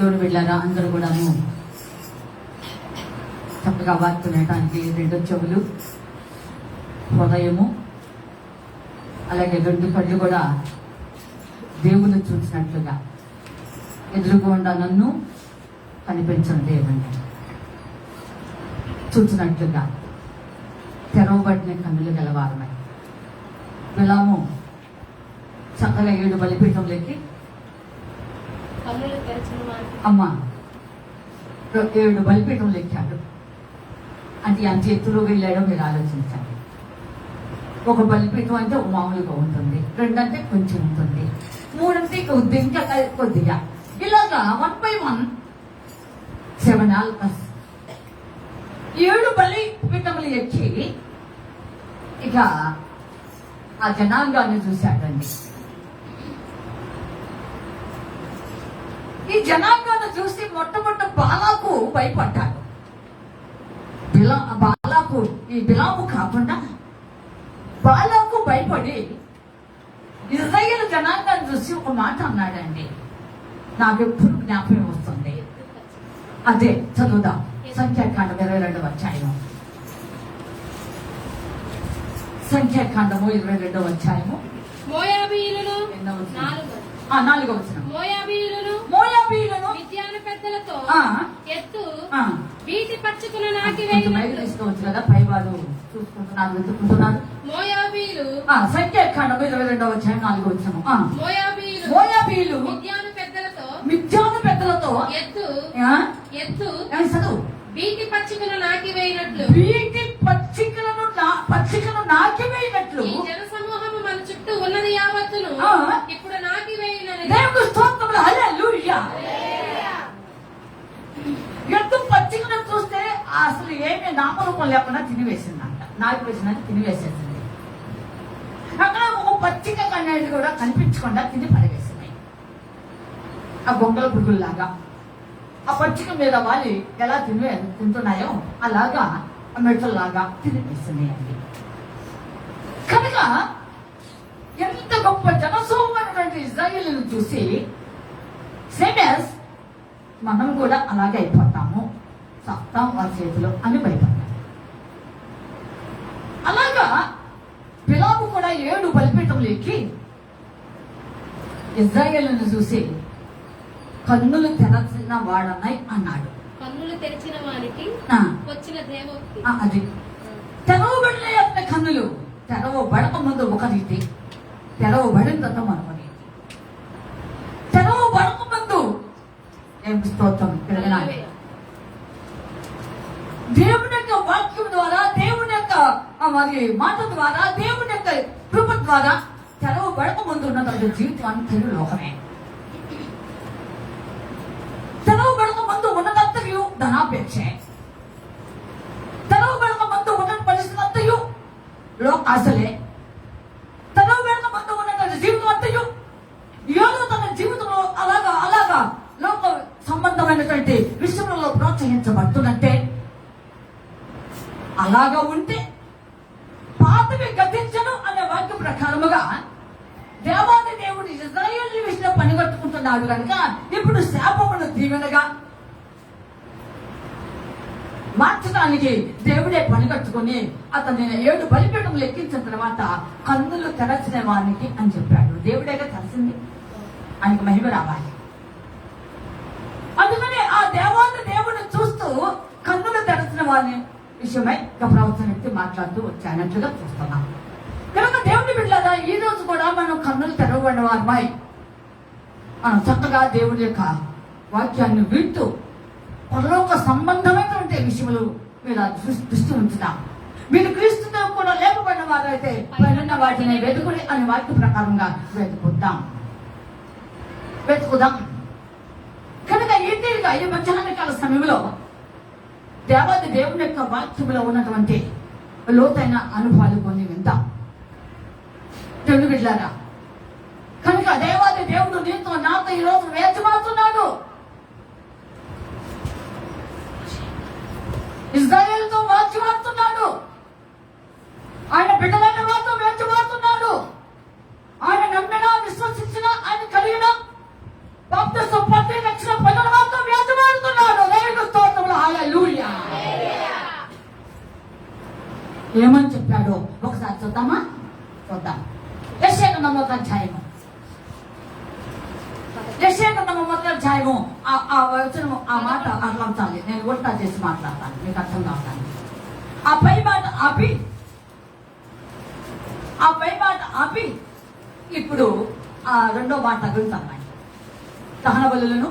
దేవుడు వెళ్ళారా అందరూ కూడాను చక్కగా వాక్యం వినడానికి రెండు చెవులు, హృదయము, అలాగే రెండు కళ్ళు కూడా దేవుని చూసినట్లుగా ఎదురుగుండా నన్ను కనిపించిన దేవుని చూసినట్లుగా తెరవబడిన కన్నులు గలవారమై బిలాము చక్కగా 7 బలిపీఠంలోకి అమ్మ 7 బలిపీఠంలో ఎక్కాడు. అంటే ఎంత ఎత్తులో వెళ్ళాడో మీరు ఆలోచించండి. ఒక బలిపీఠం అంటే మామూలుగా ఉంటుంది, 2 అంటే కొంచెం ఉంటుంది, 3 అంటే ఇంకా కొద్దిగా, ఇలాగా 1 by 1 7 ఆల్కస్ 7 బలిపీఠములు ఎక్కి ఇక ఆ జనాంగాన్ని చూశాడండి. ఈ జనాంగాన్ని చూసి మొట్టమొదటి బాలాకు భయపడ్డాడు. బాలాకు ఈ బిలాము కాకుండా బాలాకు భయపడి ఇశ్రాయేలు జనాంగాన్ని చూసి ఒక మాట అన్నాడండి. నాకు ఎప్పుడు జ్ఞాపకం వస్తుంది. అదే చదువుదాం. సంఖ్యాకాండం 22వ అధ్యాయం. సంఖ్యాకాండము 22వ అధ్యాయము. మోయాబీయులను 4వ వచనం. మోయాబీయులను మిద్యాను పెద్దలతో ఎత్తు వీటి పచ్చుకుని తీసుకోవచ్చు కదా, పైవారు చూసుకుంటున్నారు, వెతుకుంటున్నారు. మోయాబీయులు సంఖ్యాకాండం 22వ అధ్యాయం 4వ వచనం. మోయాబీయులు మిద్యాను పెద్దలతో ఎత్తు చదువు వీటి పచ్చికను నాకివేయినట్లు పచ్చికను నాకివేయినట్లు జన సమూహము మన చుట్టూ ఉన్నది యావత్తును ఇప్పుడు నాకివేయినది. దేవుని స్తోత్రములు. హల్లెలూయా. ఎత్తు పచ్చికను చూస్తే అసలు ఏమీ నామరూపం లేకుండా తినివేసిందంట. నాకివేసిందంటే తినివేసేసింది. అక్కడ ఒక పచ్చిక అనేది కూడా కనిపించకుండా తిని పడవేసింది. ఆ గొంగల పురుగుల్లాగా ఆ పచ్చిక మీద వాలి ఎలా తింటున్నాయో అలాగా ఆ మెట్లలాగా తినిపిస్తున్నాయండి. కనుక ఎంత గొప్ప జనసమూహమైనటువంటి ఇశ్రాయేలును చూసి సేమెస్ మనం కూడా అలాగే అయిపోతాము, సత్తాం వారి చేతిలో అని భయపడ్డాం. అలాగా బిలాము కూడా 7 బలిపీఠములు ఎక్కి ఇశ్రాయేలును చూసి కన్నులు తెరచిన వాడన్నాయి అన్నాడు. కన్నులు తెరిచిన వారికి వచ్చిన దేవోక్తి. అది తెరవబడిన యొక్క కన్నులు తెరవబడక ముందు ఒక రీతి, తెరవబడిన తర్వాత మరొక రీతి. తెరవబడక ముందు ఏం స్తోత్రం తిరగనాలి. దేవుని యొక్క వాక్యం ద్వారా, దేవుని యొక్క మరి మాట ద్వారా, దేవుని యొక్క కృప ద్వారా తెరవబడక ముందు ఉన్న జీవితం అంతా లోకమే. తెరవబడక ముందు ఉన్నదంతయు ధనాపేక్షే. తెరవబడక ముందు ఉన్న పరిస్థితి అంతయు ఆశలే. తెరవబడక ముందు ఉన్న జీవితం అంతయు ఏదో తన జీవితంలో అలాగా లోక సంబంధమైనటువంటి విషయంలో ప్రోత్సహించబడుతున్నట్టే. అలాగా ఉంటే పాతవి గతించను అనే వాక్య ప్రకారముగా దేవాది దేవుడు ఇశ్రాయేలు విషయంలో పనిగట్టుకుంటున్నాడు కనుక ఇప్పుడు శాపమును దీవెనగా మార్చడానికి దేవుడే పనిగట్టుకుని అతన్ని 7 బలిపీఠములు ఎక్కించిన తర్వాత కన్నులు తెరచిన వానికి అని చెప్పాడు. దేవుడేగా తెలిసింది, ఆయనకు మహిమ రావాలి. అందుకని ఆ దేవాది దేవుడిని చూస్తూ కన్నులు తెరచిన వాని విషయమై ప్రవచన వ్యక్తి మాట్లాడుతూ వచ్చానట్లుగా చూస్తున్నాం. కనుక దేవుడి బిడ్డలారా, ఈ రోజు కూడా మనం కన్నులు తెరవబడిన వారమై మనం చక్కగా దేవుడి యొక్క వాక్యాన్ని వింటూ పరలోక సంబంధమైనటువంటి విషయములు మీద దృష్టి ఉంచుతాం. మీరు క్రీస్తుతో కూడా లేకపోయిన వారైతే పైన వాటిని వెతుకుని అనే వాక్య ప్రకారంగా వెతుకుదాం. కనుక ఈ మధ్యాహ్న కాల సమయంలో దేవాది దేవుని యొక్క వాక్యంలో ఉన్నటువంటి లోతైన అనుభవాలు కొన్ని విందాం దేవుని బిడ్డలారా. కనుక దేవాది దేవుడు నీతో నాతో ఈరోజు వేచిమాడుతున్నాడు. ఇశ్రాయేలుతో వేచిమాడుతున్నాడు. ఆయన బిడ్డలైన వారితో వేచిమాడుతున్నాడు. ఆయన నమ్మినా, విశ్వసించినా, ఆయన కలిగిన బాప్తిసం పొంది రక్షణ పొందిన వారితో ఏమని చెప్పాడో ఒకసారి చూద్దామా? చూద్దాం. యెషయా గ్రంథం 1వ అధ్యాయము. యెషయా గ్రంథం 1వ అధ్యాయము. ఆ వచనము, ఆ మాట అట్లా ఉంచాలి. నేను ఉల్టా చేసి మాట్లాడతాను, మీకు అర్థం కావాలి. ఆ పై మాట ఆపి ఇప్పుడు ఆ రెండో మాట తగులుతాను. దహన బలులను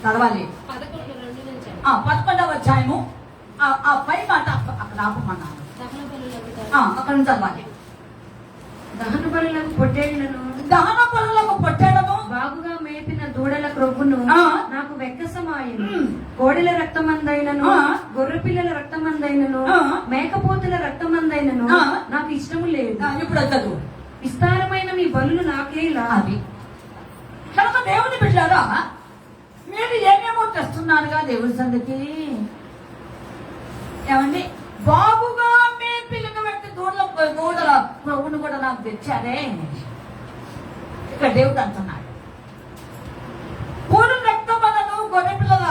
చదవాలి. 11వ అధ్యాయము. ఆ పై మాట అక్కడ ఆపమన్నాను. అక్కడ నుంచి చదవాలి. దహన బలులకు పొట్టేళ్లను, దహన బలులకు పొట్టేళ్లను, బాగుగా మేపిన దూడల క్రొవ్వును నాకు వెక్కసమాయను. కోడెల రక్తమందైనను, గొర్రె పిల్లల రక్తమందైనను, మేకపోతుల రక్తమందైనను నాకు ఇష్టము లేదు. ఇప్పుడు వద్దదు. విస్తారమైన మీ బలులు నాకేలా. అది కనుక దేవుని బిడ్డారా, మీరు ఏమేమో తెస్తున్నారుగా దేవుని సంగతి. ఏమండి, బాగుగా మీ పిల్లలు పెట్టి దూడల ప్రభువును కూడా నాకు తెచ్చారే. ఇక్కడ దేవుడు అంటున్నాడు, పూర్వ రక్తమనను, గొర్రె పిల్లల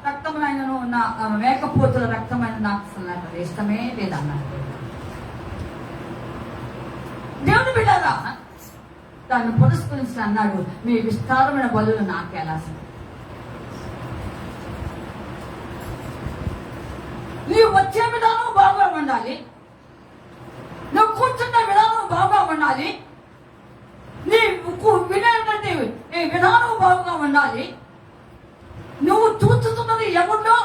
రక్తమునైనను, నా మేకపోతుల రక్తమైన నాకు నాకు ఇష్టమే లేదన్నాడు దేవుని బిడ్డారా. దాన్ని పురస్కరించి అన్నాడు, మీ విస్తారమైన బలులు నాకేలా. నీవు వచ్చే విధానం బాగా ఉండాలి, నువ్వు కూర్చున్న విధానం బాగా ఉండాలి, నీ వినేటువంటి విధానం బాగా ఉండాలి, నువ్వు చూస్తున్నది ఎవరినో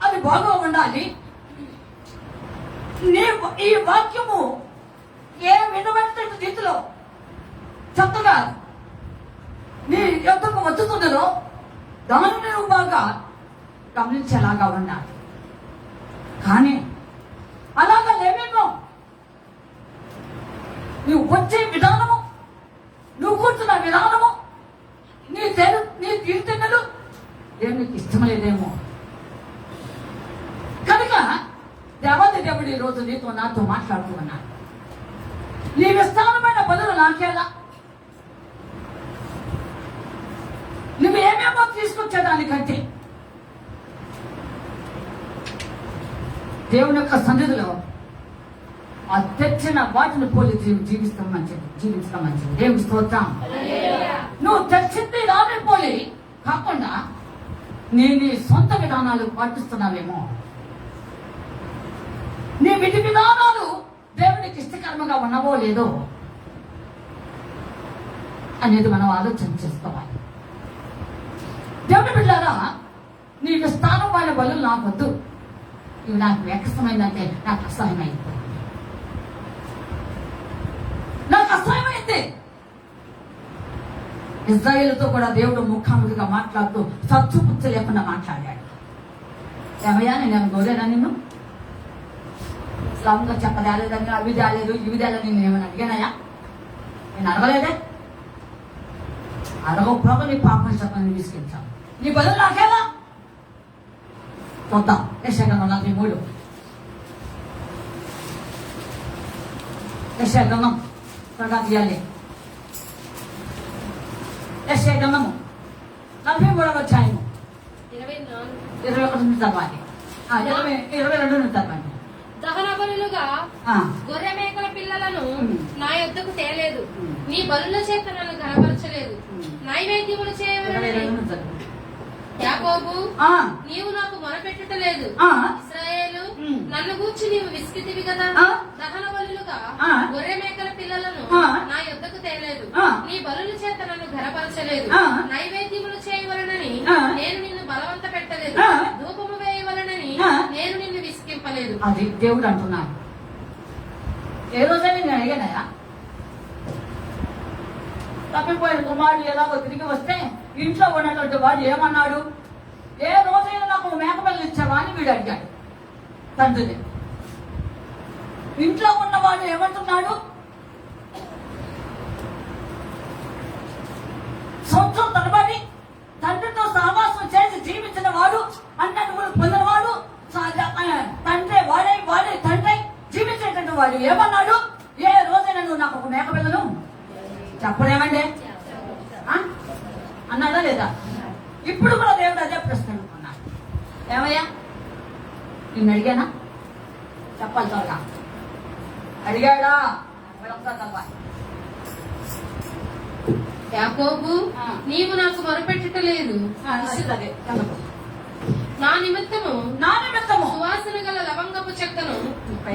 అది బాగా ఉండాలి. ఈ వాక్యము ఏ విధమైన రీతిలో చక్కగా నీ యొక్కకు వచ్చుతుందో దానిని నువ్వు బాగా గమనించేలాగా ఉండాలి. కానీ అలాగా లేవేమో, నువ్వు వచ్చే విధానము, నువ్వు కూర్చున్న విధానము, నీ తీర్థెన్నలు దేవునికి ఇష్టం లేదేమో. కనుక దేవాది దేవుడు ఈ రోజు నీతో నాతో మాట్లాడుతూ ఉన్నాడు. నీ విస్తారమైన బదులు నాకేలా. నువ్వు ఏమేమో తీసుకొచ్చేదానికంటే దేవుని యొక్క సన్నిధిలో ఆ తెచ్చిన వాటిని పోలి జీవించడం మంచిది. దేవుని స్తోత్రం. నువ్వు తెచ్చింది రాని పోలి కాకుండా నీ సొంత విధానాలు పాటిస్తున్నావేమో, నీ విధి విధానాలు దేవునికి ఇష్టకర్మగా ఉన్నవో లేదో అనేది మనం ఆలోచన చేసుకోవాలి. దేవుని బిడ్డలారా, నీ విస్తారమైన బలులు నాకొద్దు, ఇవి నాకు వ్యక్తమైందంటే నాకు అసహ్యమైంది, నాకు అసహ్యమైంది. ఇజ్రాయేలుతో కూడా దేవుడు ముఖాముఖిగా మాట్లాడుతూ సత్తుపుచ్చు లేకుండా మాట్లాడాడు. ఏమయ్యా, నేను గోరేనా నిన్ను స్లాంగా చెప్పదాలేదని, అవి దాలేదు ఇవి దాలేదు నేను ఏమైనా అడిగానయా? నేను అడగలేదే. అడగకపోగా నీ పాపం చెప్పని తీసుకెళ్తాను. నీ బదులు నాకేలా. చూద్దాం. యెషయా 43. యెషయా గ్రంథం త్వరగా తీయాలి. యెషయా గ్రంథము 43వ అధ్యాయము 21 నుంచి చదవాలి. 22 నుంచి చదవాలి. దహన బలులుగా గొర్రె మేకల పిల్లలను నా యొద్దకు తేలేదు, నీ బలుల చేత నన్ను ఘనపరచలేదు, నైవేద్యములు చేయవలెనని యాకోబు నీవు నాకు మొరపెట్టుటలేదు. ఇశ్రాయేలు నన్ను గూర్చి నీవు విసిగితివి కదా. దహన బలులుగా గొర్రె మేకల పిల్లలను నా యొద్దకు తేలేదు, నీ బలుల చేత నన్ను ఘనపరచలేదు, నైవేద్యములు చేయవలనని నేను నిన్ను బలవంత పెట్టలేదు, ధూపము వేయవలనని నేను నిన్ను విసిగింపలేదు. అది దేవుడు అంటున్నాడు. ఏ రోజైనా నేను అడిగానయా? తప్పిపోయిన కుమారుడు ఎలాగో తిరిగి వస్తే ఇంట్లో ఉన్నటువంటి వాడు ఏమన్నాడు? ఏ రోజైనా నాకు మేకపిల్లలు ఇచ్చావా అని వీడు అడిగాడు తండ్రిని. ఇంట్లో ఉన్నవాడు ఏమంటున్నాడు? సంవత్సరం తరబడి తండ్రితో సహవాసం చేసి జీవించిన వాడు, అన్నట్టులు పొందిన వాడు, తండ్రి వాడే తండ్రి జీవించేటువంటి వాడు ఏమన్నాడు? ఏ రోజైనా నువ్వు నాకు ఒక మేకపిల్లను చెప్పలేమండి అన్నాడా లేదా? ఇప్పుడు కూడా దేవుడు అదే ప్రశ్న అనుకున్నాడు. ఏమయ్యా, నిన్ను అడిగానా? చెప్పాలి త్వరగా. అడిగాడా ఒకసారి తప్ప. యాకోబు నీవు నాకు మొరపెట్టలేదు. అదే చదువు. నా నిమిత్తము నా నిమిత్తము సువాసన గల లవంగపు చెక్కను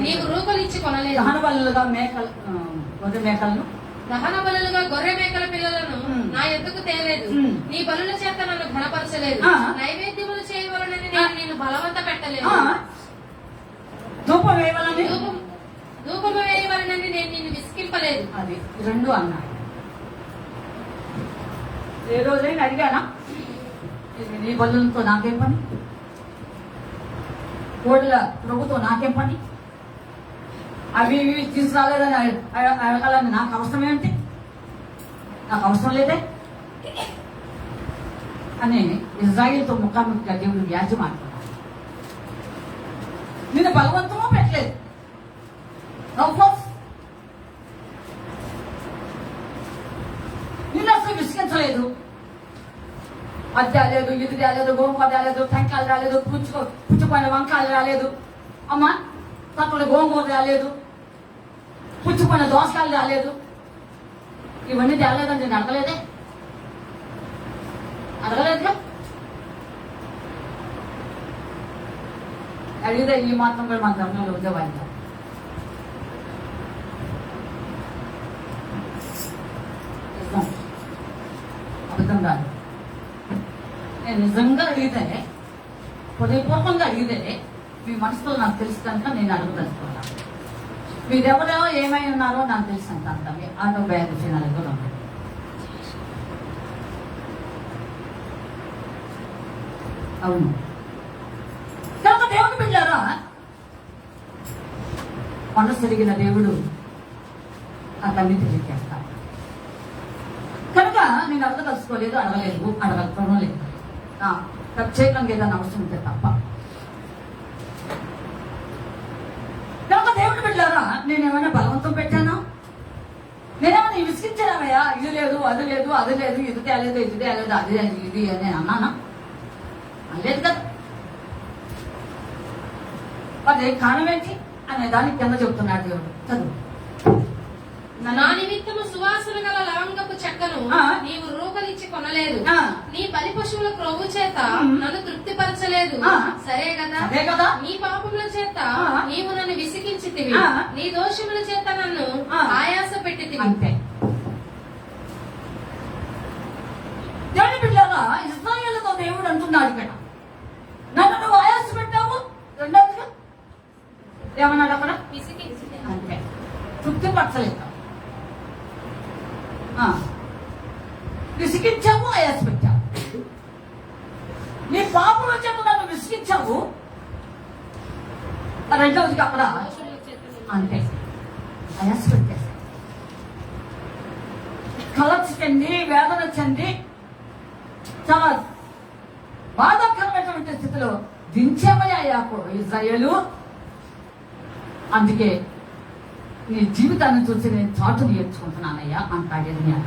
నీవు రూకలిచ్చి కొనలేదు. దహన బలులుగా మేకలు గొర్రె మేకలను దహన బలులుగా గొర్రె మేకల పిల్లలను నా ఎద్దుకు తేలేదు. నీ బలుల చేత నన్ను ఘనపరచలేదు. నైవేద్యములు చేయవలనని నేను నిన్ను బలవంత పెట్టలేదు. ధూపం వేయవలని ధూపము వేయవలనని నేను నిన్ను విసికింపలేదు. అది రెండు అన్నాడు. ఏ రోజైనా అడిగానా ఇది నీ బలులతో నాకేం పని, కోడిల ప్రభుతో నాకేం పని, అవి ఇవి తీసుకురాలేదని అడగాలని నాకు అవసరం ఏంటి, నాకు అవసరం లేదే అని ఇజ్రాయిల్తో ముఖాముఖిగా దేవుడు వ్యాజ్యం ఆడుతున్నాడు. నిన్ను బలవంతమో పెట్టలేదు, నిన్ను అసలు విసిగించలేదు. అది రాలేదు, ఇది రాలేదు, గోంగూర రాలేదు, టెంకాయలు రాలేదు, పుచ్చుకోయిన వంకాయలు రాలేదు, అమ్మా తక్కువ గోంగూర రాలేదు, పుచ్చుకున్న దోసకాయలు రాలేదు. ఇవన్నీ తేలేదని నేను అడగలేదే, అడగలేదుగా. అడిగితే ఈ మాత్రం కూడా మన ధర్మంలో ఉద్యోగాలు అబద్ధం రాదు. నేను నిజంగా అడిగితే, హృదయపూర్వకంగా అడిగితే మీ మనసులో నాకు తెలుసు కనుక నేను అడగదలుచుకున్నాను. మీరెవరో ఏమై ఉన్నారో నాకు తెలుసు అంత అంత మీ ఆటోబయోగ్రఫీ నా దగ్గర ఉంది. అవును, కనుక దేవుని బిడ్డారా, మనసు ఎరిగిన దేవుడు అతన్ని తెలియజేస్తాడు. కనుక నేను అడగదలుచుకోలేదు, అడగలేదు, అడగకపోవడం లేదు. ప్రత్యేకంగా ఏదైనా అవసరం ఉంటే తప్ప. కనుక దేవుడు బిడ్డారా, నేనేమైనా బలవంతం పెట్టానా, నేనేమైనా విసిగించానయ్యా, ఇది లేదు, అది లేదు, అది లేదు, ఇది తేలేదు, ఇది తేలేదు, అది ఇది అని అన్నానా? అనలేదు కదా. అదే కారణం ఏంటి అనే దానికి కింద చెబుతున్నాడు దేవుడు. చదువు. నా నిమిత్తము సువాసన గల లవంగపు చెక్కను నీవు రూకలిచ్చి కొనలేదు. నీ బలి పశువుల క్రొవ్వు చేత నన్ను తృప్తిపరచలేదు. సరే కదా, నీ పాపముల చేత నీవు నన్ను విసిగించితివి. నీ దోషముల చేత నన్ను ఆయాస పెట్టితివి. అంతే. దేవుని బిడ్డలారా, ఇశ్రాయేలుతో దేవుడు అంటున్నాడు ఇక్కడ, నన్ను నువ్వు ఆయాస పెట్టావు. రెండవదిగా ఏమన్నాడు అక్కడ? విసిగించి. అంతే, తృప్తిపరచలేదు. విసిగించావు, ఆయాస పెట్టావు. నీ పాపం వచ్చాక నన్ను విసిగించావు. రెండవదిగా అక్కడ అంతే, ఆయాస పెట్టేశావు. కలర్స్ చెంది, వేదన చెంది, చాలా బాధాకరమైనటువంటి స్థితిలో దించేమయ్యా ఇశ్రాయేలు. అందుకే నీ జీవితాన్ని చూసి నేను చాటు నేర్చుకుంటున్నానయ్యా అంటాడు ఇర్మియా.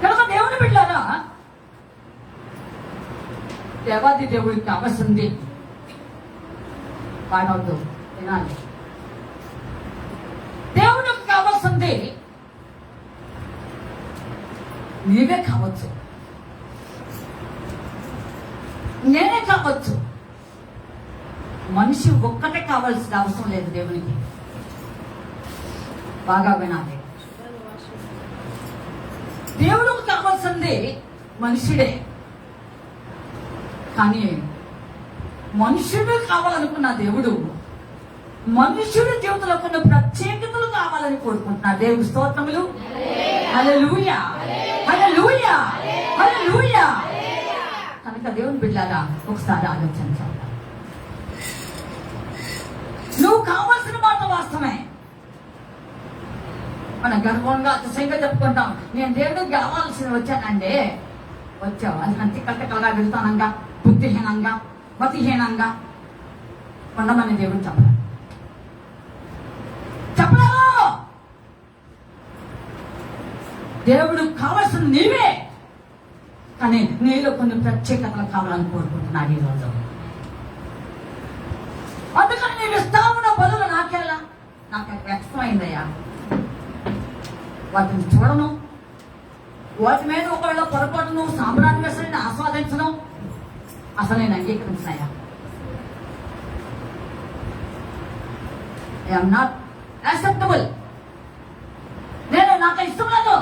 కనుక దేవుని బిడ్డలారా, దేవాది దేవుడికి కావలసింది పాడవద్దు, వినాలి. దేవుడికి కావలసింది నీవే కావచ్చు, నేనే కావచ్చు. మనిషి ఒక్కటే కావాల్సిన అవసరం లేదు దేవునికి. బాగా వినాలి. దేవుడికి కావాల్సింది మనుషుడే. కానీ మనుషుడు కావాలనుకున్న దేవుడు మనుషుడి జీవితంలో కొన్ని ప్రత్యేకతలు కావాలని కోరుకుంటున్నాడు. దేవుడి స్తోత్రములు. హల్లెలూయా, హల్లెలూయా, హల్లెలూయా. కనుక దేవుని బిడ్డలారా, ఒకసారి ఆలోచించాలి. నువ్వు కావాల్సిన మాట వాస్తవమే. మనం గర్వంగా అతిశయంగా చెప్పుకుంటాం, నేను దేవుడికి కావాల్సిన వచ్చానండి. వచ్చావు, అది అంతే కట్టకలగా వెళ్తానంగా, బుద్ధిహీనంగా, మతిహీనంగా ఉండమని దేవుడు చెప్పలేదు. దేవుడు కావాల్సిన నీవే. కానీ నీలో కొన్ని ప్రత్యేకతలు కావాలని కోరుకుంటున్నాడు ఈరోజు. అందుకని నీ నీవు ఇస్తావున్న బదులు నాకెలా నాకు వ్యక్తమైందయ్యా. వాటిని చూడను, వాటి మీద ఒకవేళ పొరపాటును సామ్రాజ్య వ్యసనాన్ని ఆస్వాదించడం అసలు నేను అంగీకరించాయా. I'm not acceptable. నేను నాకు ఇష్టం లేదు.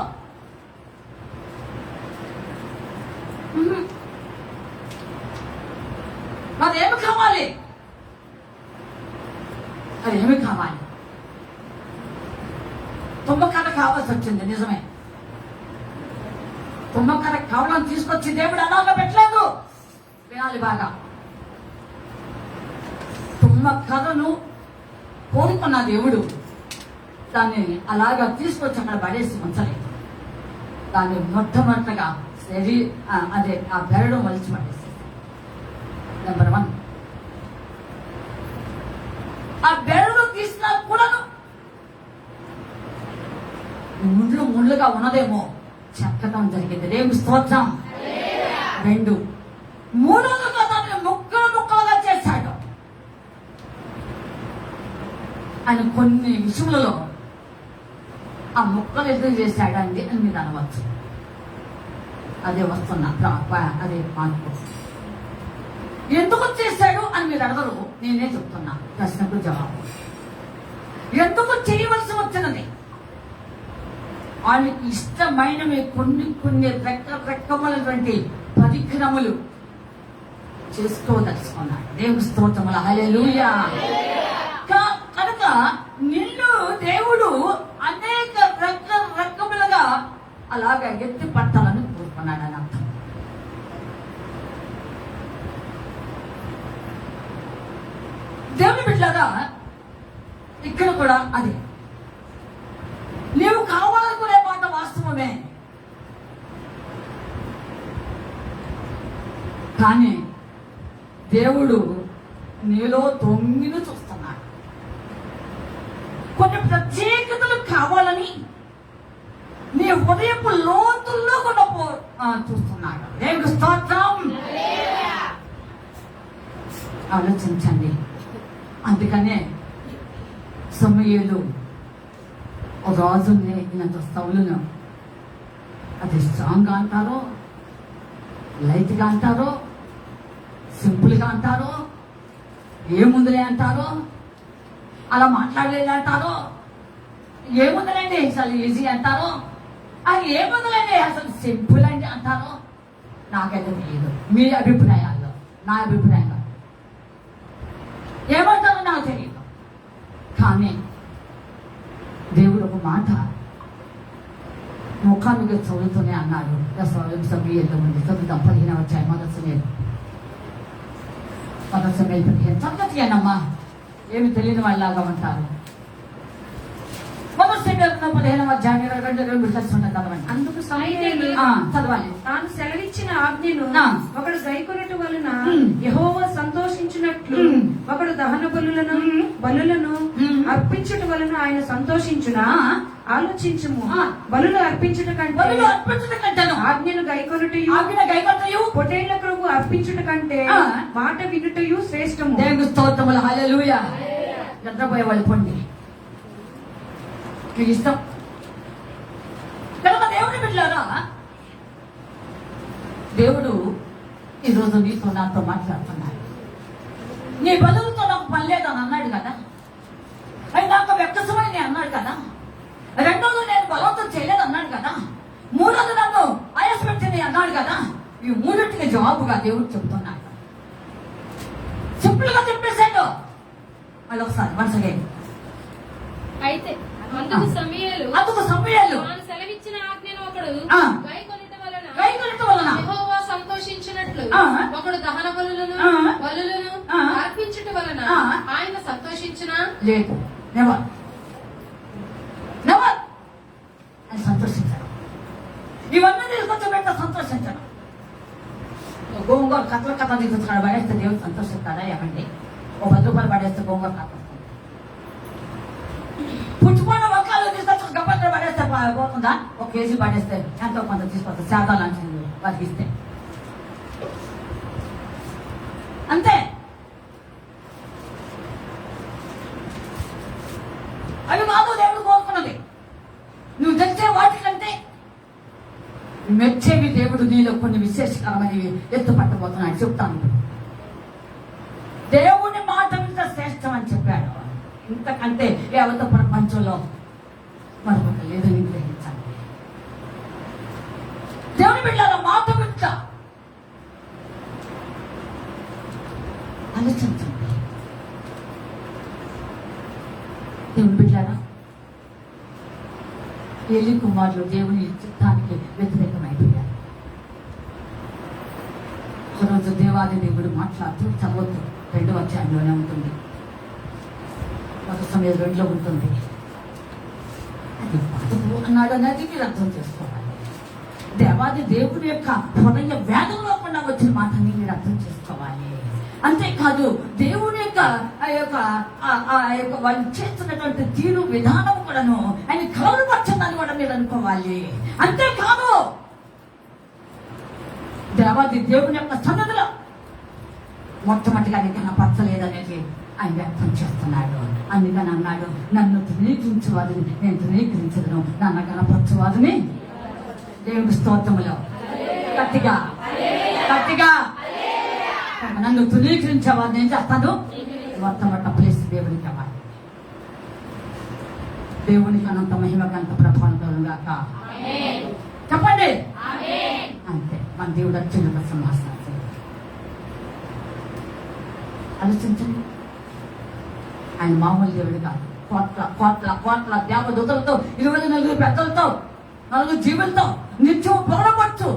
అదేమి కావాలి, అదేమి కావాలి. తుమ్మకర్ర కావాల్సి వచ్చింది, నిజమే. తుమ్మకర్ర కావాలని తీసుకొచ్చి దేవుడు అలాగా పెట్టలేదు. వినాలి బాగా. తుమ్మకర్రను కోరుకున్న దేవుడు దాన్ని అలాగా తీసుకొచ్చి అక్కడ పడేసి ఉంచలేదు. దాన్ని మొట్టమొదటిగా అదే ఆ బెరడు మలిచి పడేసి. నెంబర్ 1, ఆ బెరడు తీసినా కూడాను ముళ్ళుగా ఉన్నదేమో చెక్కటం జరిగింది. దేవుని స్తోత్రం. 2, మూడోదిగా దాన్ని ముక్కలుగా చేశాడు. ఆయన కొన్ని విషయంలో ఆ ముక్కలు ఎందుకు చేశాడండి అని మీరు అనవచ్చు. అదే వస్తున్నా, అదే మార్పు. ఎందుకు చేశాడు అని మీరు అడగరు, నేనే చెప్తున్నా. ప్రశ్నకు జవాబు. ఎందుకు చేయవలసి వచ్చినది? వాళ్ళకి ఇష్టమైనవి కొన్ని రకమైనటువంటి పరిక్రమలు చేసుకోదలుచుకున్నాడు. దేవుని స్తోత్రములు. హల్లెలూయా. కనుక నిన్ను దేవుడు అనేక రకములుగా అలాగా ఎత్తి పట్టాలని కోరుకున్నాడు అని అర్థం. దేవుని బిడ్డలాగా ఇక్కడ కూడా అదే. నీవు కావాలనుకునే మాట వాస్తవమే, కానీ దేవుడు నీలో తొంగిని చూస్తున్నాడు. కొన్ని ప్రత్యేకతలు కావాలని నీ హృదయపు లోతుల్లో కూడా చూస్తున్నాడు. దేవుని స్తోత్రం. ఆలోచించండి. అందుకనే సమూయేలు రాజుని ఈయనంత సౌలును అది స్ట్రాంగ్గా అంటారో, లైట్గా అంటారో, సింపుల్గా అంటారో, ఏముందిలే అంటారో, అలా మాట్లాడలేదు అంటారో, ఏముందిలేండి అసలు ఈజీ అంటారో, అది ఏముందిలేండి అసలు సింపుల్ అండి అంటారో నాకైతే తెలియదు. మీ అభిప్రాయాల్లో, నా అభిప్రాయంలో ఏమంటారో నాకు తెలియదు. కానీ దేవుడు ఒక మాట ముఖానికి చదువుతూనే అన్నాడు. సమయంలో ఉంది. చదువుతాం 15వ అధ్యాయం మొదటి సమయం 15 చక్కటి అన్నమ్మా. ఏమి తెలియని వాళ్ళలాగా ఉంటారు. మొదటి సమయంలో 15వ అధ్యాయం 22 అందుకు సమూయేలు చదవాలి. తాను సెలవిచ్చిన ఆజ్ఞను ఒకడు గైకొనుట వలన యెహోవా సంతోషించినట్లు ఒకడు దహన బలులను అర్పించుట వలన ఆయన సంతోషించునా? ఆలోచించుము. బలులు అర్పించుట కంటే ఆజ్ఞను గైకొనుటయు పొటేళ్ల క్రొవ్వు అర్పించుట కంటే మాట వినుటయు శ్రేష్టము. దేవుని స్తోత్రములు. హల్లెలూయా. నిద్రపోయే వాళ్ళు పొండి ఇష్టం. కనుక దేవుని బిడ్డలారా, దేవుడు ఈరోజు నీతో నాతో మాట్లాడుతున్నాడు. నీ బదులుతో నాకు పని లేదని అన్నాడు కదా, అది నాకు వ్యక్తమని అన్నాడు కదా, రెండోది నేను బలవంతం చేయలేదు అన్నాడు కదా, మూడోది నన్ను ఆయాసపెట్టింది అన్నాడు కదా. ఈ మూడింటికి జవాబుగా దేవుడు చెప్తున్నాడు. సింపుల్ గా చెప్పేశాడు. మళ్ళీ ఒకసారి వన్స్ అగైన్. అయితే అందుకు సమూయేలు తాను సెలవిచ్చిన ఆజ్ఞను ఒకడు గైకొనుట వలన యెహోవా సంతోషించినట్లు ఒకడు దహన బలులను అర్పించుట వలన ఆయన సంతోషించునా? లేదు, నెవర్ నెవర్. ఆయన సంతోషించాడు. ఇవన్నీ తీసుకొచ్చి పెట్ట సంతోషించాడు. గోంగూర కథ తీసుకొచ్చున్నాడు. పడేస్తే దేవుడు సంతోషిస్తాడా? ఏమండి, ఓ 10 రూపాయలు పడేస్తే గోంగూర కథ పుచ్చుకున్న ఒక్కలు తీసుకొచ్చి గప్పట్లు పడేస్తే పోతుందా? 1 కేజీ పడేస్తే ఎంతో కొంత తీసుకొస్తారు. శాతాలు అంటుంది వారికి ఇస్తే అంతే. ఆశ్చర్యకరమైనవి ఎత్తుపట్టబోతున్నాడు. చెప్తాను. దేవుని మాట ఇంత శ్రేష్టం అని చెప్పాడు. ఇంతకంటే యావత ప్రపంచంలో మరొకటి లేదని గ్రహించాలి. దేవుని బిడ్డల మాట వింట ఆలోచించండి. దేవుని బిడ్డలారా, ఏలి కుమారులు దేవుని చిత్తానికి వ్యతిరేకమైపోయారు. ఒకరోజు దేవాది దేవుడు మాట్లాడుతూ చదవద్దు, 2వ అధ్యాయంలోనే ఉంటుంది, 1 సమయం 2లో ఉంటుంది. అది బాధకు అన్నాడు అనేది మీరు అర్థం చేసుకోవాలి. దేవాది దేవుని యొక్క హృదయ వేదంలో కూడా వచ్చిన మాటని మీరు అర్థం చేసుకోవాలి. అంతేకాదు దేవుని యొక్క వాళ్ళు చేస్తున్నటువంటి తీరు విధానం కూడాను ఆయన కలవపరచదని కూడా మీరు అనుకోవాలి. అంతేకాదు దేవాది దేవుని యొక్క సన్నదిలో మొట్టమొదటిగా కనపరచలేదనేది ఆయన వ్యక్తం చేస్తున్నాడు. అందుకని అన్నాడు, నన్ను ధృవీకరించేవాడిని నేను ధృవీకరించదను, నన్ను కనపరచేవాడిని. దేవుడి స్తోత్రములో గట్టిగా గట్టిగా నన్ను ధృవీకరించేవాడిని ఏం చేస్తాను? మొట్టమొదటి ప్లేస్ దేవునికి ఇవ్వాలి. దేవునికి అనంత మహిమకంత ప్రభావం గాక. చెప్పండి. అంతే, మన దేవుడు అత్యున్నత సింహాసనం. ఆలోచించండి, ఆయన మామూలు దేవుడు కాదు. కోట్ల కోట్ల కోట్ల దేవదూతలతో 24 పెద్దలతో 4 జీవులతో నిత్యం పొగడవచ్చు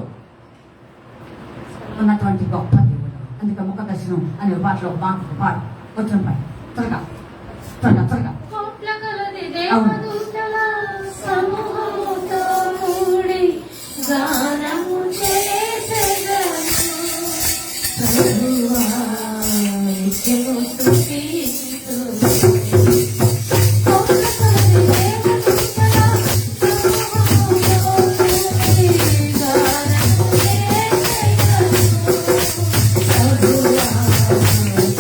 ఉన్నటువంటి గొప్ప దేవుడు. అందుకే ముఖ దర్శనం అనే పాటలో పాడు వచ్చిన పాడు త్వరగా త్వరగా త్వరగా. కోట్ల కొలది దేవదూతల సమూహముతో కూడి గానము చేసెదను, ప్రభువా నిత్యము స్తుతింతును. కోట్ల కొలది దేవదూతల సమూహముతో కూడి గానము చేసెదను, ప్రభువా నిత్యము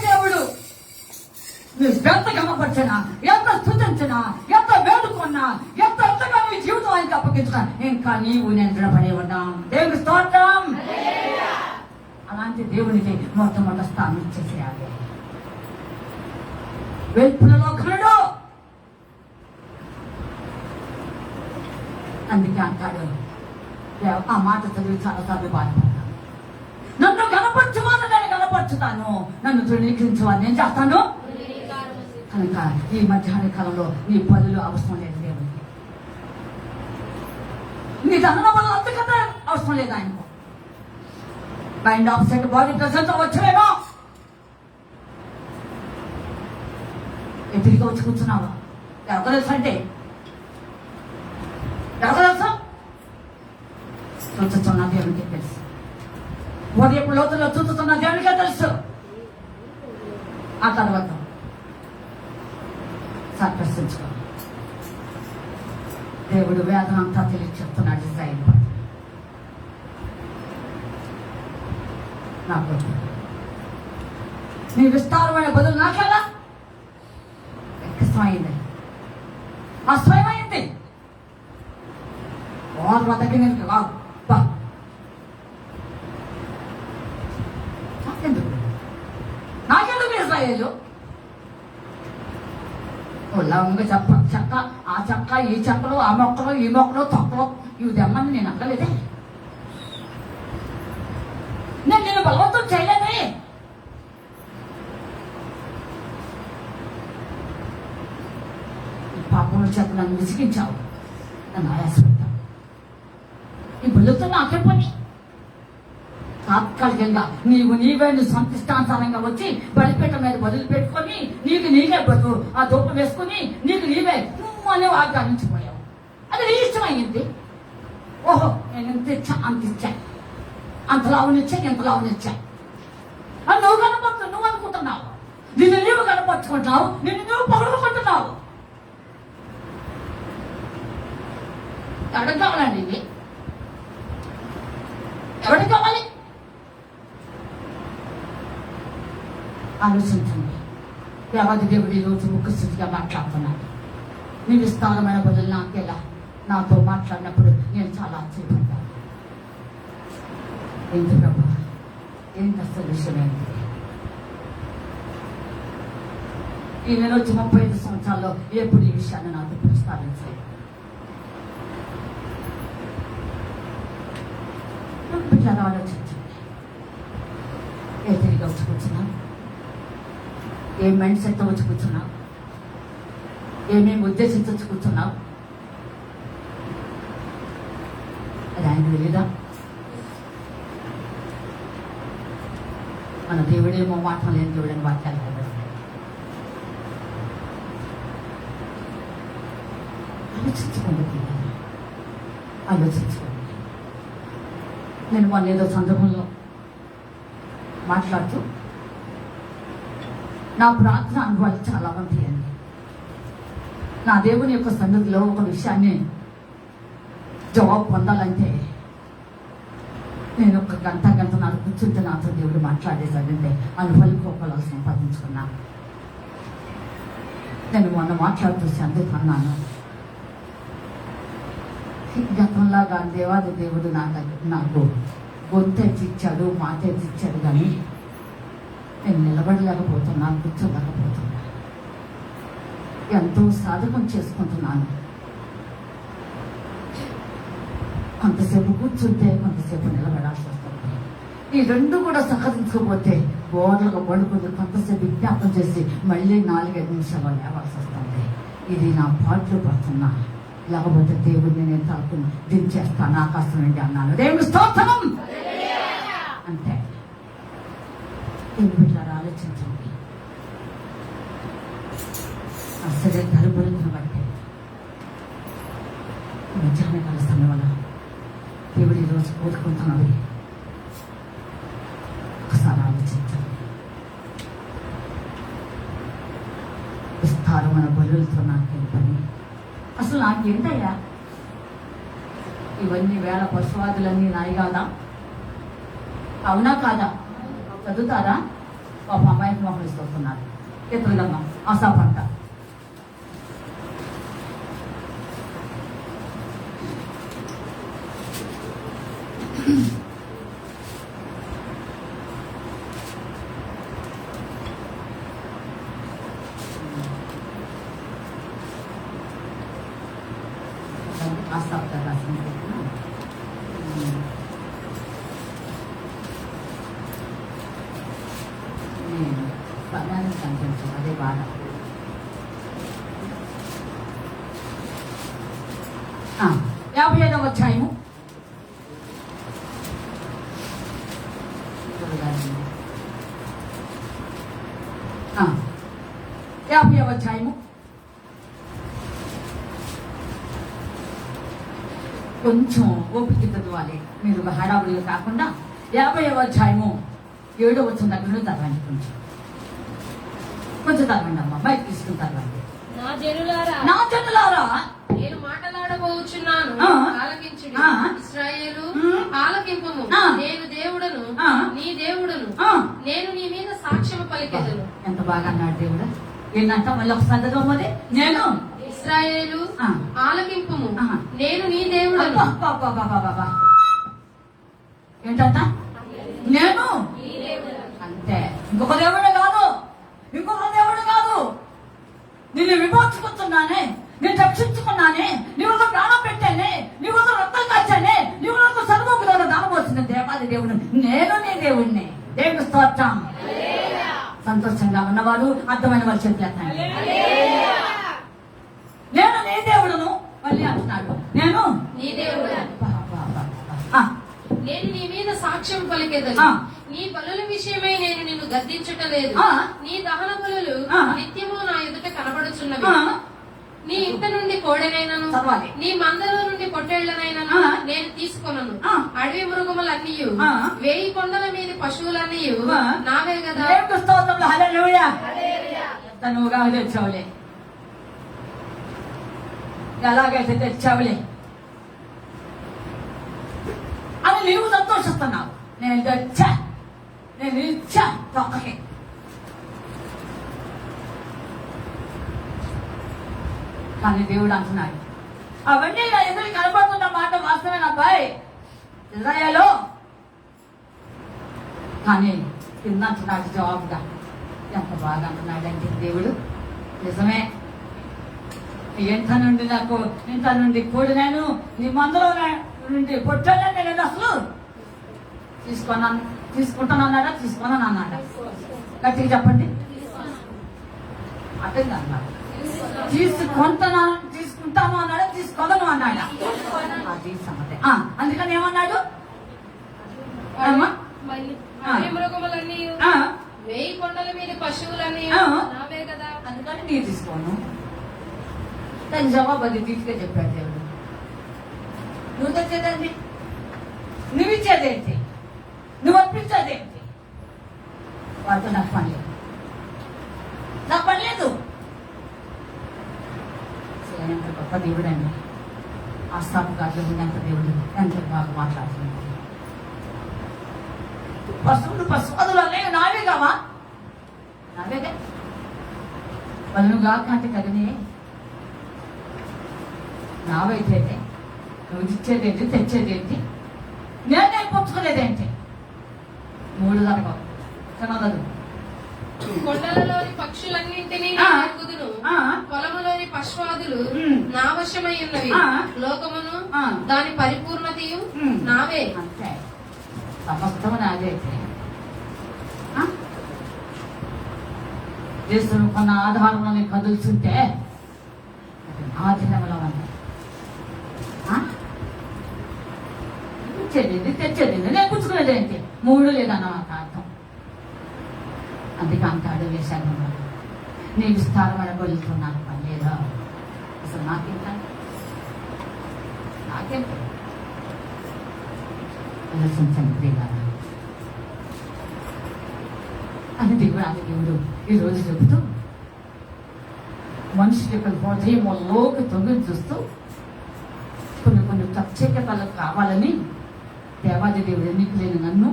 దేవుడు ఎంత గమపరిచినా, ఎంత స్థుతించినా, ఎంత వేడుకున్నా, ఎంతగా నీ జీవితం ఆయనకి అప్పగించినా ఇంకా నీవు నేను దృఢపడి ఉన్నాం. దేవుని స్తోత్రం. అలాంటి దేవునికి మొట్టమొదటి స్థానం ఇచ్చేసేయాలి. వెల్పులలో కనడు. అందుకే అంటాడు, ఆ మాట చదివి చాలాసార్లు బాధపడ్డాను. నన్ను గణపరచువాను, నేను గణపరచుతాను, నన్ను తృణీకరించేవాడిని నేను చేస్తాను. కనుక ఈ మధ్యాహ్న కాలంలో నీ పనులు అవసరం లేదు దేవునికి. నీ దహన వల్ల అంతకంటే అవసరం లేదు ఆయనకు. Mind of set body present వచ్చలేమో తిరిగి వచ్చి కూర్చున్నావా? ఎవరు తెలుసు అంటే ఎవరు తెలుసు? చూచుతున్న దేవునికి తెలుసు. ఉదయపు లోతుల్లో చూచుతున్న దేవునికే తెలుసు. ఆ తర్వాత ప్రశ్నించుకో. దేవుడు వేదన అంతా తెలియచెప్తున్నాడు. ఇజ్రాయేలు నాకు నీ విస్తారమైన బదులు నాకెలా ఇష్టమైంది, అస్వయమైంది. వారు వద్దకి నేను నాకెందుకు ఇజ్రాయేలు ఉల్లంఘ చెక్క, ఆ చెక్క, ఈ చెక్కలు, ఆ మొక్కలు, ఈ మొక్కలు, తొక్కలు ఇవి తెమ్మని నేను అక్కలేదే. నేను బలవంతం చేయలేదే. ఈ పాపముల చేత నన్ను విసిగించావు, నన్ను ఆయాసపెట్టావు. బలులతో నాకే పని. తాత్కాలికంగా నీవే సంతిష్టానుసారంగా వచ్చి బలిపేట మీద బదులు పెట్టుకొని నీకే బతుకు ఆ దూపం వేసుకుని నీవే నువ్వు అనే వాగ్దానించిపోయావు. అది నీ ఇష్టమైంది. ఓహో, నేను ఎంత ఇచ్చా అంత ఇచ్చా, అంత లావునిచ్చా ఎంత లావునిచ్చా అని నువ్వు కనపడుతున్నావు. నువ్వు అనుకుంటున్నావు, నిన్ను నీవు కనపరుచుకుంటున్నావు, నిన్ను నువ్వు పొగడుకుంటున్నావు. ఎవరికి కావాలండి ఇది? ఎవరికి కావాలి? ఆలోచించండి. దేవాది దేవుడు ఈ రోజు ముఖ్యస్థితిగా మాట్లాడుతున్నాడు. నీ విస్తారమైన బదులు నాకెలా నాతో మాట్లాడినప్పుడు నేను చాలా ఆశ్చర్యపడ్డాను. ఏంటి ప్రభా, ఏంటి అసలు విషయం ఏంటి? ఈ నేను వచ్చి 35 సంవత్సరాల్లో ఎప్పుడు ఈ విషయాన్ని నాతో ప్రస్తావించాలి. చాలా ఆలోచించండి. ఏ తిరిగి వచ్చి కూర్చున్నాను, ఏ మైండ్ సెట్ వచ్చి కూర్చున్నావు, ఏమేమి ఉద్దేశించి కూర్చున్నావు? అది ఆయన తెలీదా? మన దేవుడేమో మాటలు లేని దేవుడని వాక్యాలు కదా. ఆలోచించుకోండి, ఆలోచించుకోండి. నేను మొన్న ఏదో సందర్భంలో మాట్లాడుతూ నా ప్రార్థన అనుభవాలు చాలా ఉంటాయండి. నా దేవుని యొక్క సన్నిధిలో ఒక విషయాన్ని జవాబు పొందాలంటే నేను ఒక గంట నాడు కూర్చుంటే నాతో దేవుడు మాట్లాడేశాడంటే అనుభవాలు కోపాలు సంపాదించుకున్నాను. నేను మొన్న మాట్లాడుతూ అందుకు అన్నాను, గతంలాగా దేవాది దేవుడు నాకు గొంతెచ్చిచ్చాడు, మాట ఎత్తిచ్చాడు, కానీ నేను నిలబడలేకపోతున్నాను, కూర్చోలేకపోతున్నాను. ఎంతో సాధకం చేసుకుంటున్నాను. కొంతసేపు కూర్చుంటే కొంతసేపు నిలబడాల్సి వస్తుంది. ఈ రెండు కూడా సహకరించకపోతే బోర్లుగా పడుకుని కొంతసేపు విజ్ఞాపం చేసి మళ్ళీ 4-5 నిమిషాలు లేవాల్సి వస్తుంది. ఇది నా పాటలు పడుతున్నా, లేకపోతే దేవుడిని నేను తాకుని దించేస్తాను ఆకాశం నుండి అన్నాను. దేవుడు స్తోత్రం. అంతే. ఇట్లా ఆలోచించండి. అసలే ధరబులను బట్టి మధ్యాహ్న కాల సమయంలో దేవుడు ఈరోజు కోరుకుంటున్నది ఒకసారి ఆలోచించండి. విస్తారమైన బలులతో నాకేం పని? అసలు నాకేంటయ్యా ఇవన్నీ వేల పశువాదులన్నీ నాయి కాదా? అవునా కాదా? చదువుతారా? పాప అమ్మాయికి మొహం ఇస్తున్నారు. ఎత్తులమ్మ ఆశా పంట ఆశా రాసింది. సమయాన్ని కనిపించదు, అదే బాధ. 55వ అధ్యాయము 50వ అధ్యాయము కొంచెం ఓపిక చదవాలి మీరు, హడావుడిగా కాకుండా. 50వ అధ్యాయము 7వ వచనం దగ్గర నుండి చదవండి. కొంచెం చదవండి అమ్మ, బయట తీసుకుని చదవండి. నా జనులారా నేను మాట్లాడబోచున్నాను, ఆలకించుడి. ఇశ్రాయేలు ఆలకింపము. నేను దేవుడను, నీ దేవుడను. నేను నీ మీద సాక్ష్యము పలికెదను. ఎంత బాగా అన్నాడు దేవుడు. ఏంటంట మళ్ళీ ఒకసారి చదవమది. నేను ఇశ్రాయేలు ఆలకింపము, నేను నీ దేవుడను. ఏంటంట? నేను అంతే, ఇంకొక దేవుడు కాదు, ఇంకొక దేవుడు కాదు. నిన్ను విమోచుకుంటున్నానే, నేను రక్షించుకున్నానే, నీవు ఒక ప్రాణం పెట్టానే, నీవు ఒక రక్తం కాచానే, నీవు ఒక సర్వములో దానం వచ్చిన దేవాది దేవుడు నేను నీ దేవుడిని. దేవుడు స్తోత్రం. సంతోషంగా ఉన్నవాడు అర్థమైన వారు చెప్పలేస్తాను. నేను నీ దేవుడును. మళ్ళీ అంటున్నాడు, నేను నీ దేవుడు. సాక్ష్యం పలికెదను. ఆ. నీ బలుల విషయమై నేను నిన్ను గద్దించుటలేదు. ఆ. నీ దహన బలులు ఆ. నిత్యము నా ఎదుట కనబడుచున్నవి. ఆ. నీ ఇంట నుండి కోడెనైనను చదవాలి. నీ మందలో నుండి పొట్టేళ్లనైనను ఆ. నేను తీసుకొనను. ఆ. అడవి మృగములన్నీ ఆ. 1000 కొండల మీద పశువులన్నీ ఆ. నావే కదా. దేవునికి స్తోత్రములు. హల్లెలూయా. ఎంత నువ్వుగా తెచ్చావులే, ఎలాగైతే తెచ్చావులే అని నీవు సంతోషిస్తున్నావు. నేను తెచ్చా, నేను ఇచ్చా తొక్కకి. కానీ దేవుడు అంటున్నాడు, అవన్నీ నా ఎదురు కనబడుతున్న మాట వాస్తవమైన అబ్బాయి ఇజ్రాయేలు. కానీ కింద అంటున్నాడు జవాబుగా, ఎంత బాగా అంటున్నాడంటే దేవుడు, నిజమే, ఎంత నుండి నాకు ఇంత నుండి కూడినాను, నీ మందులో నుండి పొట్టాను నేను అసలు తీసుకుంటానన్నాడా, తీసుకోనని అన్నాడా? గట్టిగా చెప్పండి. అర్థం అన్నాడు. తీసుకుంటాను అన్నాడా, తీసుకోదను అన్నాడా? అది సంగతి. అందుకని ఏమన్నాడు? అమ్మా? అడవి మృగములన్నీ ఆ. 1000 కొండల మీద పశువులన్నీ ఆ. నావే కదా. అందుకని నేను తీసుకోను. దాని జవాబు అది తీర్చుగా చెప్పాడు దేవుడు. నువ్వు తెచ్చేదేంటి, నువ్వు ఇచ్చేదేంటి, నువ్వు అర్పించేదేంటి? వాటితో నాకు పని లేదు, నాకు పని లేదు. ఎంత గొప్ప దేవుడు అండి. ఆ స్థాపు గారిలో ఎంత దేవుడు, ఎంత బాగా మాట్లాడుతున్నాడు. పశువులు అనేవి నావే కావా? నావేగా. వాళ్ళు కాకంటే కదనే నావైతే నువ్వు ఇచ్చేదేంటి, తెచ్చేదేంటి, నేనే పుచ్చుకునేదేంటి? 3 జరగవు చిన్నదదు. కొండలలోని పక్షులన్నింటినీ ఆ. ఎక్కుదును. ఆ. పొలములోని పశ్వాదులు ఉమ్. నా వశమై ఉన్నవి. ఆ. లోకమును ఆ. దాని పరిపూర్ణతయు ఉమ్. నావే. అంతే, సమస్తము నాదైతే. దేశం కొన్న ఆధారంలో కదులుతుంటే ఆ దినంలో ఉన్నాయి. ఇచ్చేది తెచ్చేది నేను పుచ్చుకునేది ఏంటి? 3 లేదన్నమాట అర్థం. అందుకే అంటాడు వేశాను, నీ విస్తారమైన బలుతున్నాను పని లేదా? అసలు నాకేంట, నాకేంటి ఆలోచించండి ప్రియులారా. అని దేవుడు ఈరోజు చెబుతూ మనిషి యొక్క హృదయంలోకి తొంగి చూస్తూ కొన్ని ప్రత్యేకతలు కావాలని దేవాది దేవుడు ఎన్నిక లేని నన్ను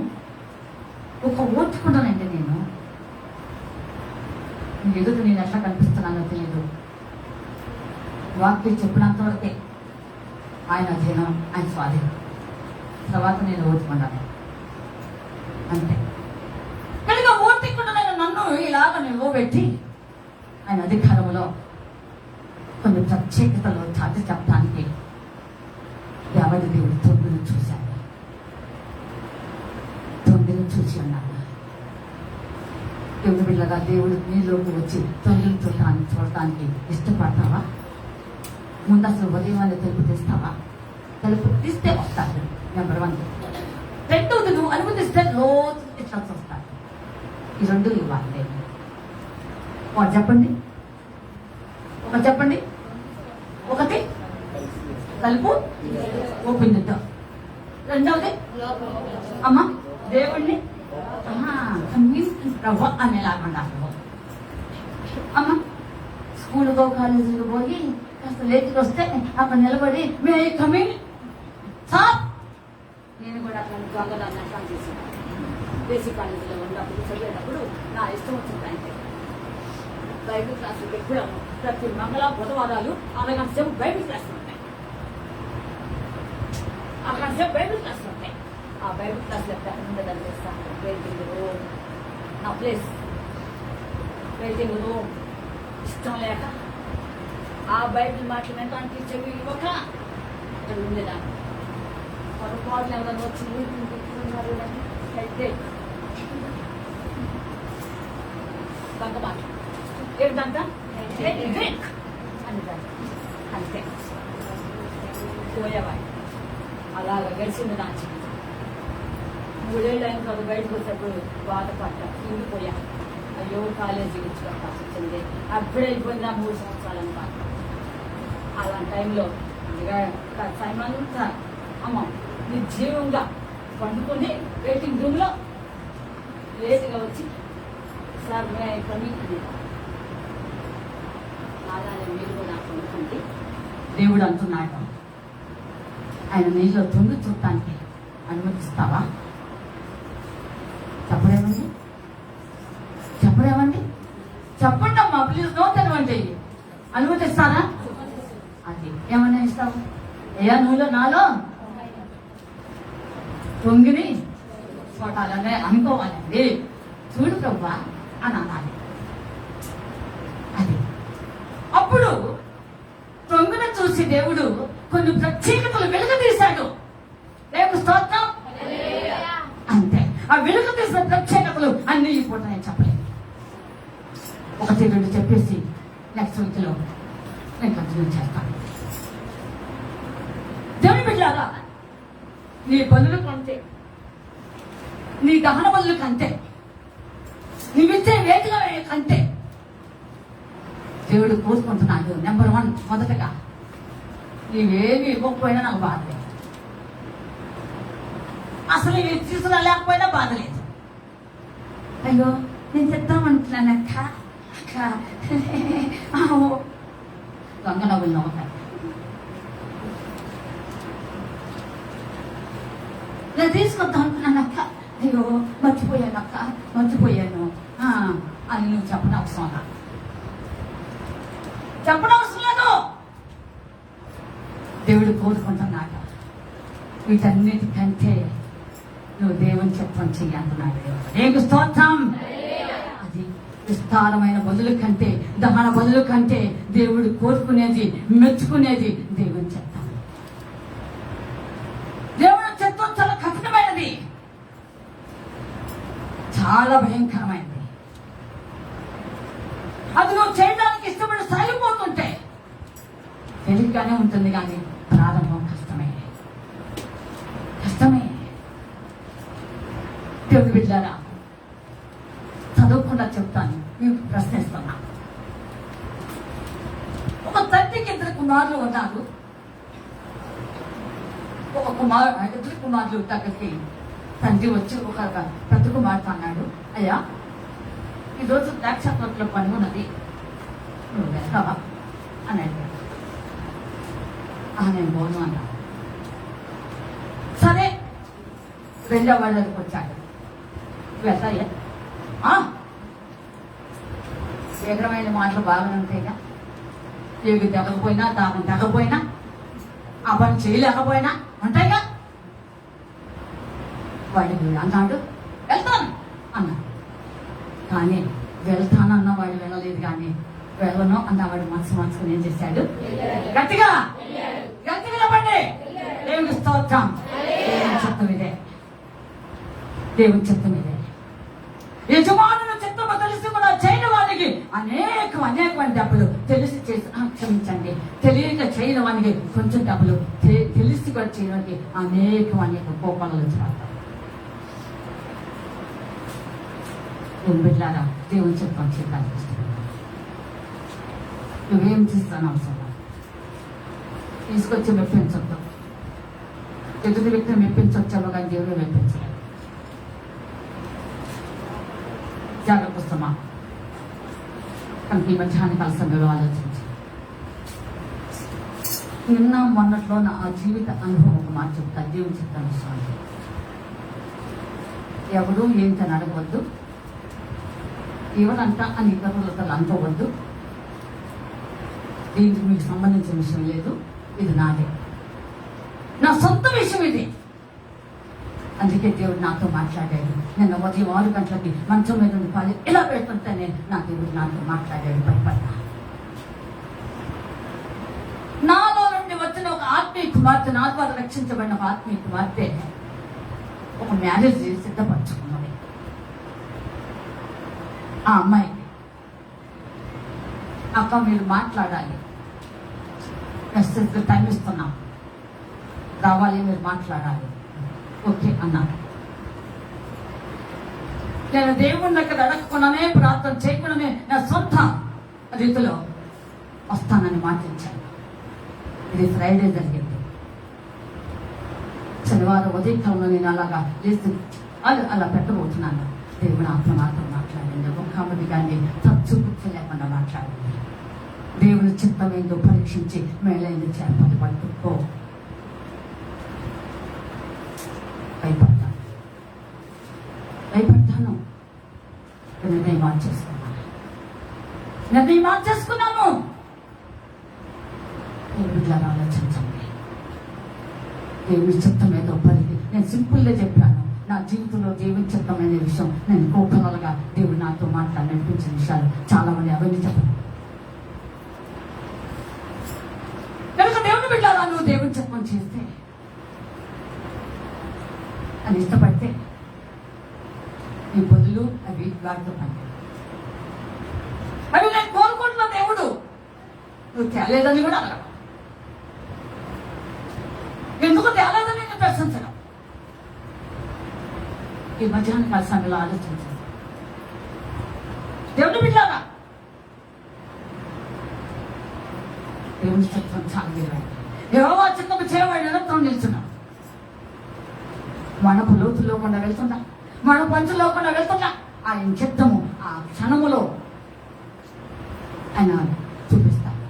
ఒక ఓర్చుకున్నానండి. నేను ఎదురు నేను ఎట్లా కనిపిస్తున్నానో తెలియదు. వాక్యం చెప్పినంత వరకే ఆయన అధీనం, ఆయన స్వాధీనం. తర్వాత నేను ఓర్చుకున్నాను అంతే. కనుక ఓర్చుకున్న నన్ను ఇలాగ నిలవబెట్టి ఆయన అధికారంలో కొన్ని ప్రత్యేకతలు చాటి చెప్పడానికి దేవాది దేవుడు తొంగిని చూశాడు. తొంగిని చూసి ఉన్నాడు. దేవుడు పిల్లగా దేవుడు నీలోకి వచ్చి తొంగిని చూడటానికి ఇష్టపడతావా? ముందు అసలు ఉదయం తెలుపు తీస్తావా? తెలుపు తీస్తే వస్తాడు నెంబర్ 1. రెండవది నువ్వు అనుమతిస్తే రోజు ఇట్లా వస్తాడు. ఈ 2 ఇవ్వాలి. ఒకటి చెప్పండి, చెప్పండి. ఒకటి తలుపు ఓపెన్ చేద్దాం. రెండవది అమ్మ దేవుణ్ణి ప్రభు అనేలాగా అమ్మ. స్కూల్కో కాలేజీకి పోయి కాస్త లేట్కి వస్తే అక్కడ నిలబడి మే కమింగ్ సార్. నేను కూడా అట్లా దొంగదాన్ని అట్లా చేసాను. బేసిక్ కాలేజీలో ఉన్నప్పుడు చదివేటప్పుడు నా ఇష్టం వచ్చింది. అంటే బైబిల్ క్లాసులు పెట్టాము. ప్రతి మంగళ బుధవారాలు అరగంట సేపు బైబిల్ క్లాసులు ఉంటాయి. అరగంట సేపు బైబిల్ క్లాసులు ఉంటాయి. ఆ బైబిల్ క్లాసులు ఎక్కడ ఉండదని చేస్తాను. వెయిటింగ్ రూమ్ నా ప్లేస్. వెయిటింగ్ రూమ్ ఇష్టం లేక ఆ బైబిల్ మాటలు వినడానికి చెవి ఇవ్వక ఇక్కడ ఉండేదాన్ని. పొరపాట్లు ఎవరైనా వచ్చి ఊరుకుంటున్నారు అయితే దొంగ మాట ఏంటంట డ్రింక్ అనేదాన్ని. అంతే పోయేవాడు. అలాగ గడిచింది నా జీవితం. 3 ఏళ్ళు అయిన తర్వాత బయటకు వచ్చేప్పుడు బాధపడ్డా, కుంగిపోయా. అయ్యో కాలేజీకి ఇచ్చుకోవాల్సి వచ్చింది, అప్పుడే అయిపోయింది 3 సంవత్సరాలని బాధ. అలాంటి టైంలో సైమంతా అమ్మ నిర్జీవంగా పండుకొని వెయిటింగ్ రూమ్లో లేటుగా వచ్చి సార్ పని అలానే మీరు కూడా పండుకుంటే దేవుడు అంటున్నాడు, ఆయన నీలో తొంగి చూడటానికి అనుమతిస్తావా? చెప్పడేమండి, చెప్పడేమండి, చెప్పండి అమ్మా ప్లీజ్. నో తెలవండి, అనుమతిస్తారా? అది ఏమన్నా ఇస్తావు? అయ్యా నువ్వులో నాలో తొంగిని చూడాలనే అనుకోవాలండి, చూడు ప్రభా అని అనాలి. అది అప్పుడు తొంగిన చూసి దేవుడు కొన్ని ప్రత్యేకతలు వెలుగు తీశాడు. దేవుడు స్తోత్రం. అంతే, ఆ వెలుగు తీసిన ప్రత్యేకతలు అన్ని ఈ పూట నేను చెప్పలేదు. 1-2 చెప్పేసి నెక్స్ట్ వీక్ లో నేను కంటిన్యూ చేస్తాను. దేవుని బిడ్డలారా, నీ బలులు కంటే, నీ దహన బలులు కంటే, నీవిచ్చే వేదిక కంటే దేవుడు కోరుకుంటున్నాడు. నెంబర్ 1, మొదటగా నీవేమి ఇవ్వకపోయినా నాకు బాధ లేదు, అసలు ఇవి తీసుకురాలేకపోయినా బాధ లేదు. అయ్యో నేను చెప్తామంటున్నాను అక్క అక్క దొంగ నవ్వులు నవ్వుతాయి. నేను తీసుకొద్దాం అనుకున్నాను అక్క, అయ్యో మర్చిపోయాను అక్క, మర్చిపోయాను అని నువ్వు చెప్పనవసరం లేదు, చెప్పనవసరం లేదు. దేవుడు కోరుకుంటున్నాడు వీటన్నిటికంటే నువ్వు దేవుని చిత్తం చెయ్యంటున్నాడు. దేవునికి స్తోత్రం. అది విస్తారమైన బదులు కంటే, దహన బదులు కంటే దేవుడు కోరుకునేది, మెచ్చుకునేది దేవుని చిత్తం. దేవుని చిత్తం చాలా కఠినమైనది, చాలా భయంకరమైనది. అది నువ్వు చేయడానికి ఇష్టపడి సాగిపోతుంటే తేలిగ్గానే ఉంటుంది, కానీ ప్రారంభం కష్టమే, కష్టమే. దేవుని బిడ్డలారా, చదవకుండా చెప్తాను, మీకు ప్రశ్నిస్తున్నా. ఒక తండ్రికి 2 కుమారులు ఉన్నారు. ఒక కుమారుడు 2 కుమారులు దగ్గరికి తండ్రి వచ్చి ఒక పెద్ద కుమార్తె అన్నాడు, అయ్యా ఈరోజు ద్రాక్ష తోటలో పని ఉన్నది, నువ్వు వెళ్తావా అని అడిగాడు. నేను పోను అన్నాడు. సరే వెళ్ళే వాళ్ళకి వచ్చాడు, వెళ్తాయా? శీఘ్రమైన మాటలు బాగానే ఉంటాయిగా. ఏవి తెగకపోయినా, దాహం తెగకపోయినా, ఆ పని చేయలేకపోయినా ఉంటాయిగా. వాడు అన్నాడు వెళ్తాను అన్నాడు. కానీ వెళ్తానన్న వాడు వెళ్ళలేదు, కానీ వెళ్ళను అన్నవాడు మనసుకుని ఏం చేశాడు? గట్టిగా గట్టిగా చెప్పండి. దేవుని స్తోత్రం. దేవుని చిత్తం ఇదే, దేవుని చిత్తం ఇదే. యజమానుల చిత్తము తెలిసి కూడా చేయని వారికి అనేకమైన డబ్బులు, తెలిసి చేసి క్షమించండి, తెలియక చేయని వానికి కొంచెం డబ్బులు, తెలిసి కూడా చేయడానికి అనేక కోపాలు వచ్చినట్టు. బిడ్డారా, దేవుని చిత్తం చేయడానికి నువ్వేం చేస్తాను అవసరం, తీసుకొచ్చి మెప్పించొద్దు. ఎదుటి వ్యక్తిని మెప్పించొచ్చావు, కానీ దేవుడు మెప్పించలేదు. జాగ్రత్తమా కనుక ఈ మధ్యాహ్నం సమయంలో ఆలోచించి, నిన్న మొన్నట్లో నా జీవిత అనుభవం ఒక మాట చెప్తా. దేవుని చెప్తాను, స్వామి ఎవరు ఏంటని అడగవద్దు, ఎవరంట అని ఇతరులతో అనుకోవద్దు. దీనికి మీకు సంబంధించిన విషయం లేదు, ఇది నాదే, నా సొంత విషయం ఇది. అందుకే దేవుడు నాతో మాట్లాడాడు. నిన్న ఉదయం 6 గంటలకి మంచం మీద ఉండి పాలి ఇలా పెడుతుంటేనే నా దేవుడు నాతో మాట్లాడాడు. భయపడ్డా. నాలో నుండి వచ్చిన ఒక ఆత్మీయ కుమార్తె, నా ద్వారా రక్షించబడిన ఒక ఆత్మీయ కుమార్తె ఒక మ్యారేజ్ సిద్ధపరచుకున్నది. ఆ అమ్మాయి, అక్క మీరు మాట్లాడాలి, మెసేజ్ టైం ఇస్తున్నాం, రావాలి, మీరు మాట్లాడాలి. ఓకే అన్నాను. నేను దేవుని దగ్గర అడగకుండానే ప్రార్థన చేయకుండానే నా సొంత రీతిలో వస్తానని మాటించాను. ఇది ఫ్రైడే జరిగింది. శనివారం ఉదయకాలంలో నేను అలాగా చేసి అలా పెట్టబోతున్నాను. దేవుని ఆత్మ నాతో మాట్లాడింది. ముఖాముఖి కానీ తచ్చు లేకుండా మాట్లాడింది. దేవుని చిత్తం ఏందో పరీక్షించి మేలైంది చేపలు పట్టుకో. భయపడ్డాను. నిర్ణయం మార్చేసుకున్నాను. దేవుడిలా ఆలోచించండి. దేవుని చిత్తం ఏదో పరిధి. నేను సింపుల్గా చెప్పాను. నా జీవితంలో దేవుని చిత్తం అనే విషయం నేను కోపనలుగా దేవుడు నాతో మాట్లాడి నడిపించిన విషయాలు చాలా మంది అవన్నీ చెప్పాను. కనుక దేవుని బిడ్డారా, నువ్వు దేవుని చిత్తం చేస్తే అది ఇష్టపడితే నీ బదులు అవి వాటితో పని. అవి నేను కోరుకుంటున్న దేవుడు నువ్వు తేలేదని కూడా అడగడం. ఎందుకు తేలేదని నేను ప్రశ్నించడం. ఈ మధ్యాహ్న కాల సమయంలో ఆలోచించాను. దేవుని బిడ్డారా, దేవుని చిత్తం చాలా విలువైంది. యెహోవా చిత్తము చేయబడిన నిరంతరం నిలుచున్నాం. మనకు లోతుల్లో కూడా వెళ్తున్నా, మన పంచులో కూడా వెళ్తున్నా. ఆయన చిత్తము ఆ క్షణములో ఆయన చూపిస్తాడు.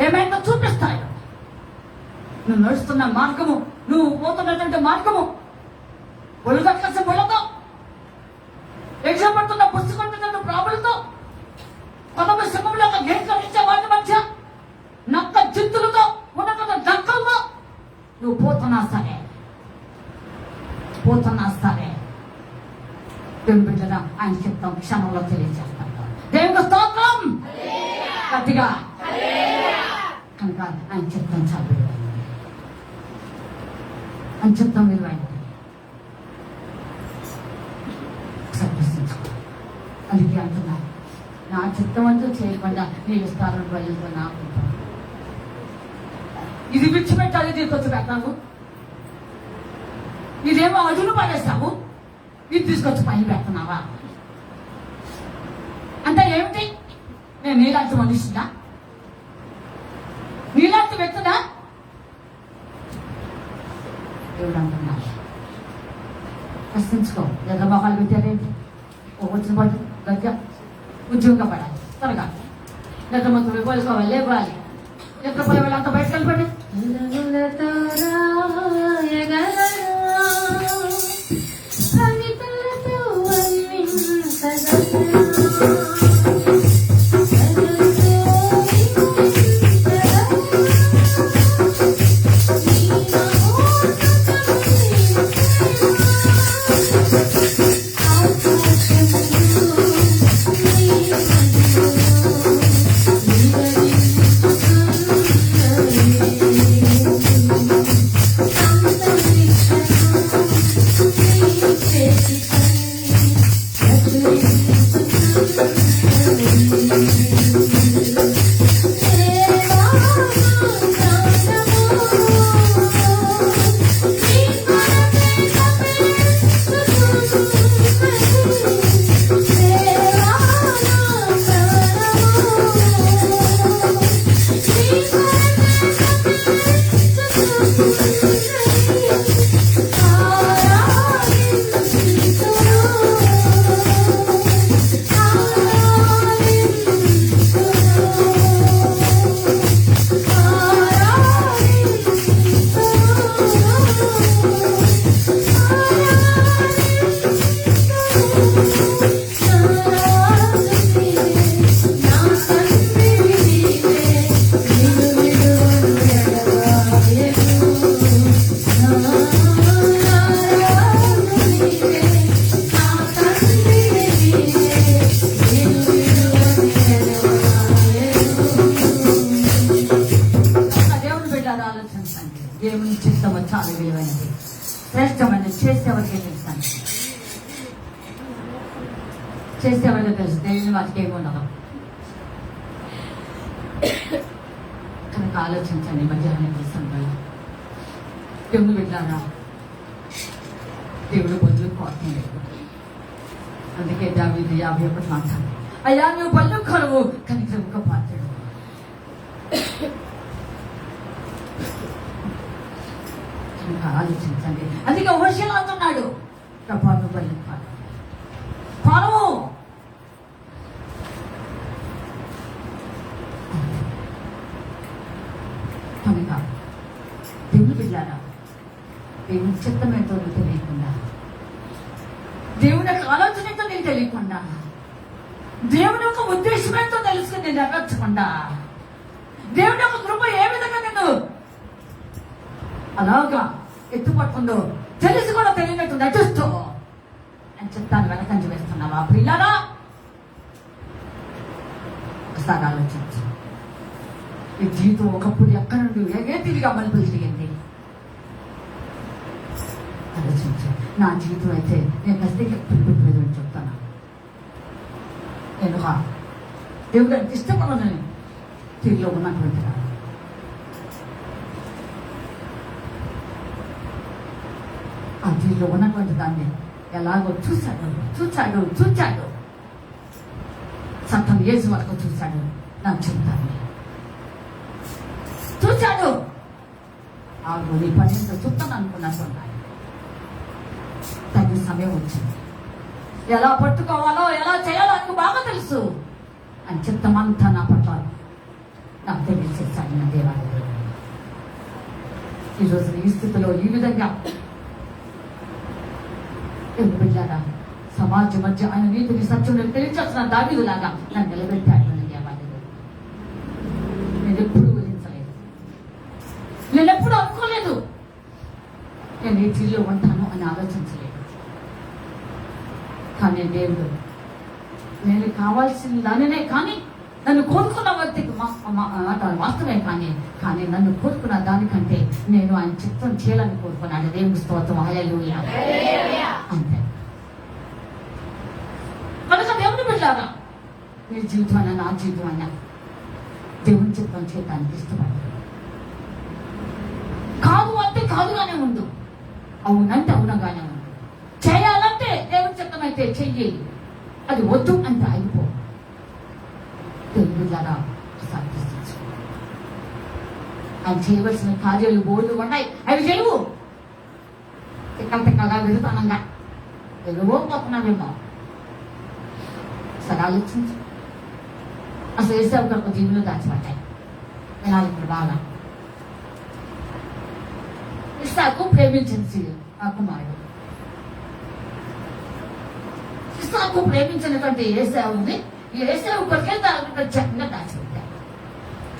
ఏమైనా చూపిస్తాడు. నువ్వు నడుస్తున్న మార్గము, నువ్వు పోతున్నటువంటి మార్గము ఒళ్ళగట్లసిన బుళ్ళతో, ఎగ్జామ్ పడుతున్న పుస్తకం ప్రాబులతో, కొత్త సింహంలో ఒక గేట్లు ఇచ్చే వాటి మధ్య నక్క జిత్తులతో ఉన్నటువంటి డంకలతో నువ్వు పోతున్నా సరే దేవుని బిడ్డగా ఆయన చిత్తం క్షణంలో తెలియజేస్తాడు. దేవుని స్తోత్రం గట్టిగా. కనుక ఆయన చిత్తం చాలా విలువైనది. ఆయన చిత్తం విలువైనది. అందుకే అంటున్నారు, నా చిత్తం అంటూ చేయకుండా నీ విస్తారం బయలుతో నాకు ఇది విడిచిపెట్టాలి, తీసుకొచ్చి పెడతావు. ఇదేమో అడుగు పడేస్తావు, ఇది తీసుకొచ్చి పైన పెడుతున్నావా అంటే ఏమిటి? నేను నీలాంటి మనిషినా, నీలాంటి వ్యక్తినా? దేవుడు అంటున్నాడు, ప్రశ్నించుకో. ఎర్ర మొహాలు పెట్టారేంటి? వచ్చిన పడి గట్టిగా ఉద్యోగంగా పడాలి. త్వరగా నిద్ర మొత్తం వెళ్ళిపోవాలి, లేవాలి. నిద్రపోయే వాళ్ళంతా బయటకు వెళ్ళిపోండి. దేవుని చిత్తము చాలా విలువైనది, శ్రేష్టమైనది. చేసేవారికి తెలుస్తాను, చేసేవారికి తెలుసు. దేవుని వాటికి ఏమి ఉండదు. కనుక ఆలోచించండి. మధ్యాహ్నం సమయంలో దేవుని బిడ్డారా, దేవుడు బదులు కోరుతుంది. అందుకే దావీదు 51 అంటాడు, అయ్యా నువ్వు బల్లు కరువు కనికరముగా పాత్రుడు. ఇంకా ఆలోచించండి. అందుకే హోషేలు అంటున్నాడు, ప్రభా నువ్వు బల్లు కరువు కనుక దేవుని బిడ్డారా, దేవుని చిత్తం ఏంటో నీకు తెలియకుండా, దేవుని యొక్క ఆలోచన ఏంటో నీకు తెలియకుండా, దేవుని యొక్క ఉద్దేశం ఏంటో తెలుసుకుని నేను నెరవేర్చకుండా, దేవుని యొక్క కృప ఏ విధంగా నేను అలాగా ఎత్తుపడుతుందో తెలిసి కూడా తెలియనట్టు నటిస్తూ అని చెప్తాను వెనకంజ వేస్తున్నావా పిల్లరా? ఒకసారి ఆలోచించు. ఈ జీవితం ఒకప్పుడు ఎక్కడి నుండి ఏ తిరిగా మలుపులు తిరిగింది ఆలోచించు. నా జీవితం అయితే నేను కష్టంగా పిలిపెట్టలేదు అని చెప్తాను. నేను దేవుడు గారికి ఇష్టపడను తిరిగిలో ఉన్నటువంటి ఆ తీరులో ఉన్నటువంటి దాన్ని ఎలాగో చూచాడు సత్తం ఏజ్ వరకు చూశాడు. నా జీవితాన్ని చూచాడు. ఆగు నీ పని చూస్తాను అనుకున్నట్టున్నాయి. తగిన సమయం వచ్చింది. ఎలా పట్టుకోవాలో ఎలా చేయాలో నాకు బాగా తెలుసు అని చిత్తమంతా నా పట్ల నాకు తెలియచేశాడు నా దేవాలయం. ఈరోజు ఈ స్థితిలో ఈ విధంగా బిడ్డారా, సమాజ మధ్య ఆయన నీతిని సత్యం తెలియచేసిన దావీదులాగా నన్ను నిలబెట్టాడు నా దేవాలయం. నేను ఎప్పుడు ఊహించలేదు, నేను ఎప్పుడు అనుకోలేదు నేను ఈ తీరులో ఉంటాను అని ఆలోచించలేదు. కానీ దేవుడు నేను కావాల్సిన దానినే కానీ నన్ను కోరుకున్న వ్యక్తికి వాస్తవే కానీ నన్ను కోరుకున్న దానికంటే నేను ఆయన చిత్తం చేయాలని కోరుకున్నాడు. దేవుని స్తోత్రం, హల్లెలూయా. అంతే. కనుక దేవుని బిడ్డలారా, నీ జీవితం అన్నా నా జీవితం అన్నా దేవుని చిత్తం చేయడానికి ఇష్టపడదు. కాదు అంటే కాదుగానే ఉండు, అవునంటే అవునగానే ఉండు. చేయాలంటే దేవుని చిత్తం అయితే చెయ్యి, అది వద్దు అంటే ఆగిపో. దేవుళ్ళారా సాధించు. ఆయన చేయవలసిన కార్యాలు బోర్డు ఉన్నాయి, అవి చేయవు. తిక్కగా వెళుతానంగా ఎదువో పోతున్నావేమో. సరే ఆలోచించు. అసలు వేసే ఒక జీవులు దాచిపట్టాయి. వినాలి ఇప్పుడు బాగా. ఇస్సాకు ప్రేమించింది ఆ కుమారుడు. ఇస్సాకు ప్రేమించినటువంటి ఏసావు ఉంది. ఈ ఏసావు కొరికే చక్కగా దాచిపెట్టాయి.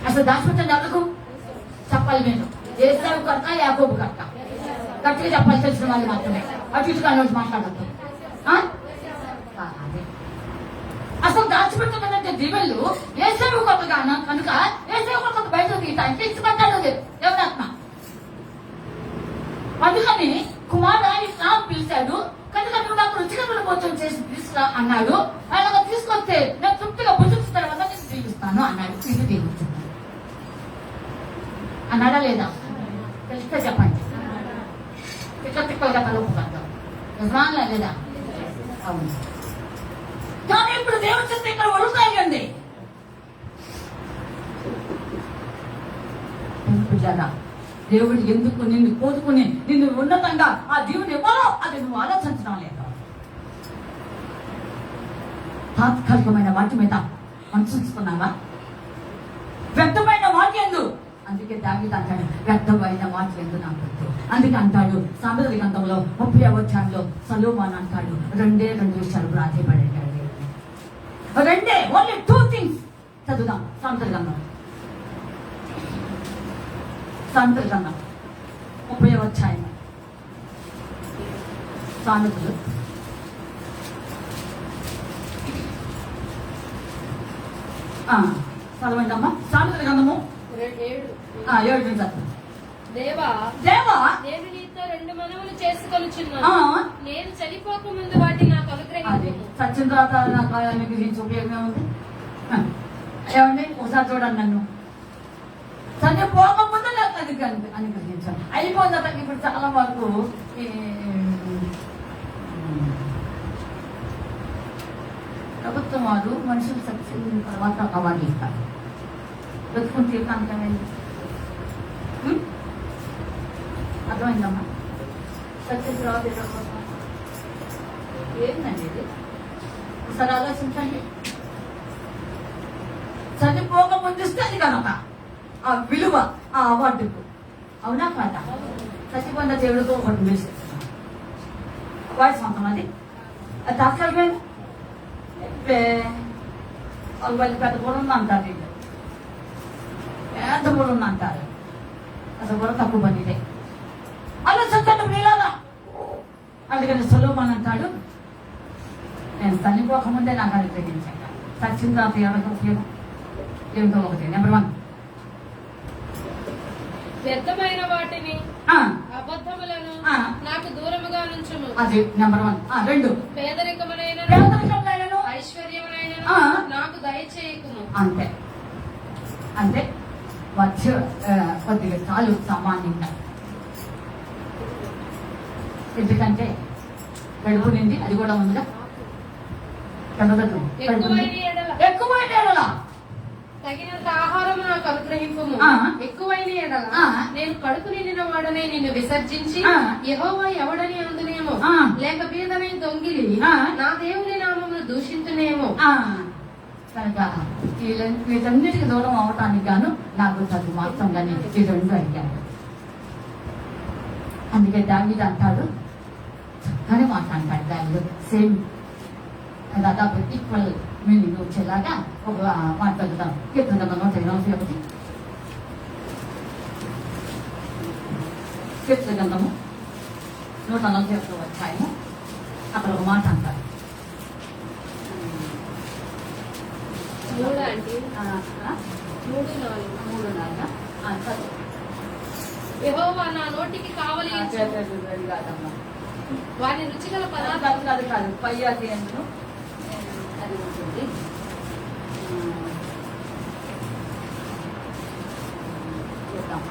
అసలు దాచిపెట్టింది ఎవరికి చెప్పాలి? నేను ఏసావు కనుక యాకోబు కనుక గట్టిగా చెప్పాలి, తెలిసిన వాళ్ళు మాత్రమే. అటు ఇటు కానీ మాట్లాడద్దు. అసలు దాచిపెట్టుకున్నట్టు దీవెళ్ళు ఏసావు కొత్తగా కనుక ఏసావు కొత్త బయట తీయటానికి ఇష్టపడ్డాడు ఎవరాత్మ. అందుకని కుమారుడు పిలిచాడు. కనుక నువ్వు నాకు రుచికరమైన భోజనం చేసి తీసుకురా అన్నాడు. అలాగా తీసుకొస్తే నేను తృప్తిగా భుజించిన తర్వాత నేను జీవిస్తాను అన్నాడు. ఇది దేవుడు అన్నాడా లేదా? తెలిస్తే చెప్పండి. తిక్కగా కలుపుకుంటాం నిజమానా లేదా? అవును. కానీ ఇప్పుడు దేవుడి చెప్తే ఇక్కడ వరుతాయండి. దేవుడు ఎందుకు నిన్ను కోరుకుని నిన్ను ఉన్నతంగా ఆ దేవుని ఇవ్వాలో అది నువ్వు ఆలోచించడం లేదు. తాత్కాలికమైన వాటి మీద మనసుకున్నావా? వ్యర్థమైన వాటి ఎందు. అందుకే దావీదు అంటాడు, వ్యర్థమైన వాటి ఎందు నాకు వద్దు. అందుకే అంటాడు సామెతల గ్రంథంలో 30వ అధ్యాయంలో సొలొమోను అంటాడు, 2 విషయాలు ప్రాధాన్యపడ్డాడు. Only 2 things. చదువుదాం సామెతల గ్రంథం 30వ అధ్యాయం. సామెతలు చదవండమ్మా. సామెతల గ్రంథము 7. దేవా నేను నీతో 2 మనవులు చేసుకొనుచున్నాను. నేను చనిపోక ముందు వాటి నాకు అనుగ్రహించు. సత్యం తర్వాత నాకు అనుగ్రహించి ఉపయోగమే ఉంది. ఏమండి ఒకసారి చూడండి, నన్ను చనిపోకముందు నాకు అనుగ్రహించాను. అయిపోయిందట. ఇప్పుడు చాలా వరకు ప్రభుత్వం వారు మనుషులు చచ్చిన తర్వాత అవార్డులు ఇస్తారు. బ్రతుకుని తీర్థానికి ఏమైంది? అర్థమైందమ్మా? చచ్చిన తర్వాత ఏంటండి ఇది? ఒకసారి ఆలోచించండి. చనిపోక ముందిస్తే అది కనుక ఆ విలువ ఆ అవార్డుకు, అవునా కాదా? చచ్చిపోయిన దేవుడితో ఒకటి పిలిచేస్తున్నాం, వాడి సొంతం అది దాఖలు వాళ్ళు పెద్ద కూడా ఉందంటారు, వీళ్ళు పెద్ద కూడా ఉందంటారు. అసలు కూడా తక్కువ పనిదే ఆలోచించండి మీలాగా. అందుకని సొలొమోను అంటాడు, నేను చనిపోకముందే నాకు అది గ్రహించాక చచ్చిన తర్వాత ఎవరికి ఉపయోగం? ఏమిటో ఒకటి. నెంబర్ 1, వ్యర్థమైన వాటిని ఆ, అబద్ధములను ఆ. నాకు దూరముగా నుంచుము. అది నెంబర్ 1. 2, పేదరికమునైన పేదరికమునైనను, ఐశ్వర్యమునైన ఆ. నాకు దయచేయకుము. అంతే అంటే మధ్య కొద్దిగా చాలు సామాన్యంగా. ఎందుకంటే గడుపు నిండి అది కూడా ఉందిగా, ఎక్కువైన ఎడల ఎక్కువైన ఎడల తగినంత ఆహారం నాకు అనుగ్రహింపుము. ఆ. ఎక్కువైన ఎడల ఆ. నేను కడుపు నిండిన వాడనే నిన్ను విసర్జించి ఆ. యెహోవా ఎవడని అందునేమో, ఆ. లేక బీదనై దొంగిలి ఆ. నా దేవుని నామమును దూషించునేమో. కనుక వీటన్నిటికి దూరం అవటానికి గాను నాకు చదువు మాత్రం కానీ ఈ 2 అడిగాను. అందుకే దావీదు అంటాడు, చక్కని మాట్లాడతాడు దావీదు. సేమ్ దాదాపు ఈక్వల్ మీనింగ్ వచ్చేలాగా ఒక మాట్లాడుతాం. కీర్తన 141, కీర్తన గ్రంథము 141 అధ్యాయము, అక్కడ ఒక మాట అంటారు. 3 అంటే 3, 4. యెహోవా నా నోటికి కావలి వాని రుచిగల పదార్థాలు కాదు పై అధ్యాయంలో అది ఉంటుంది. చూద్దాం.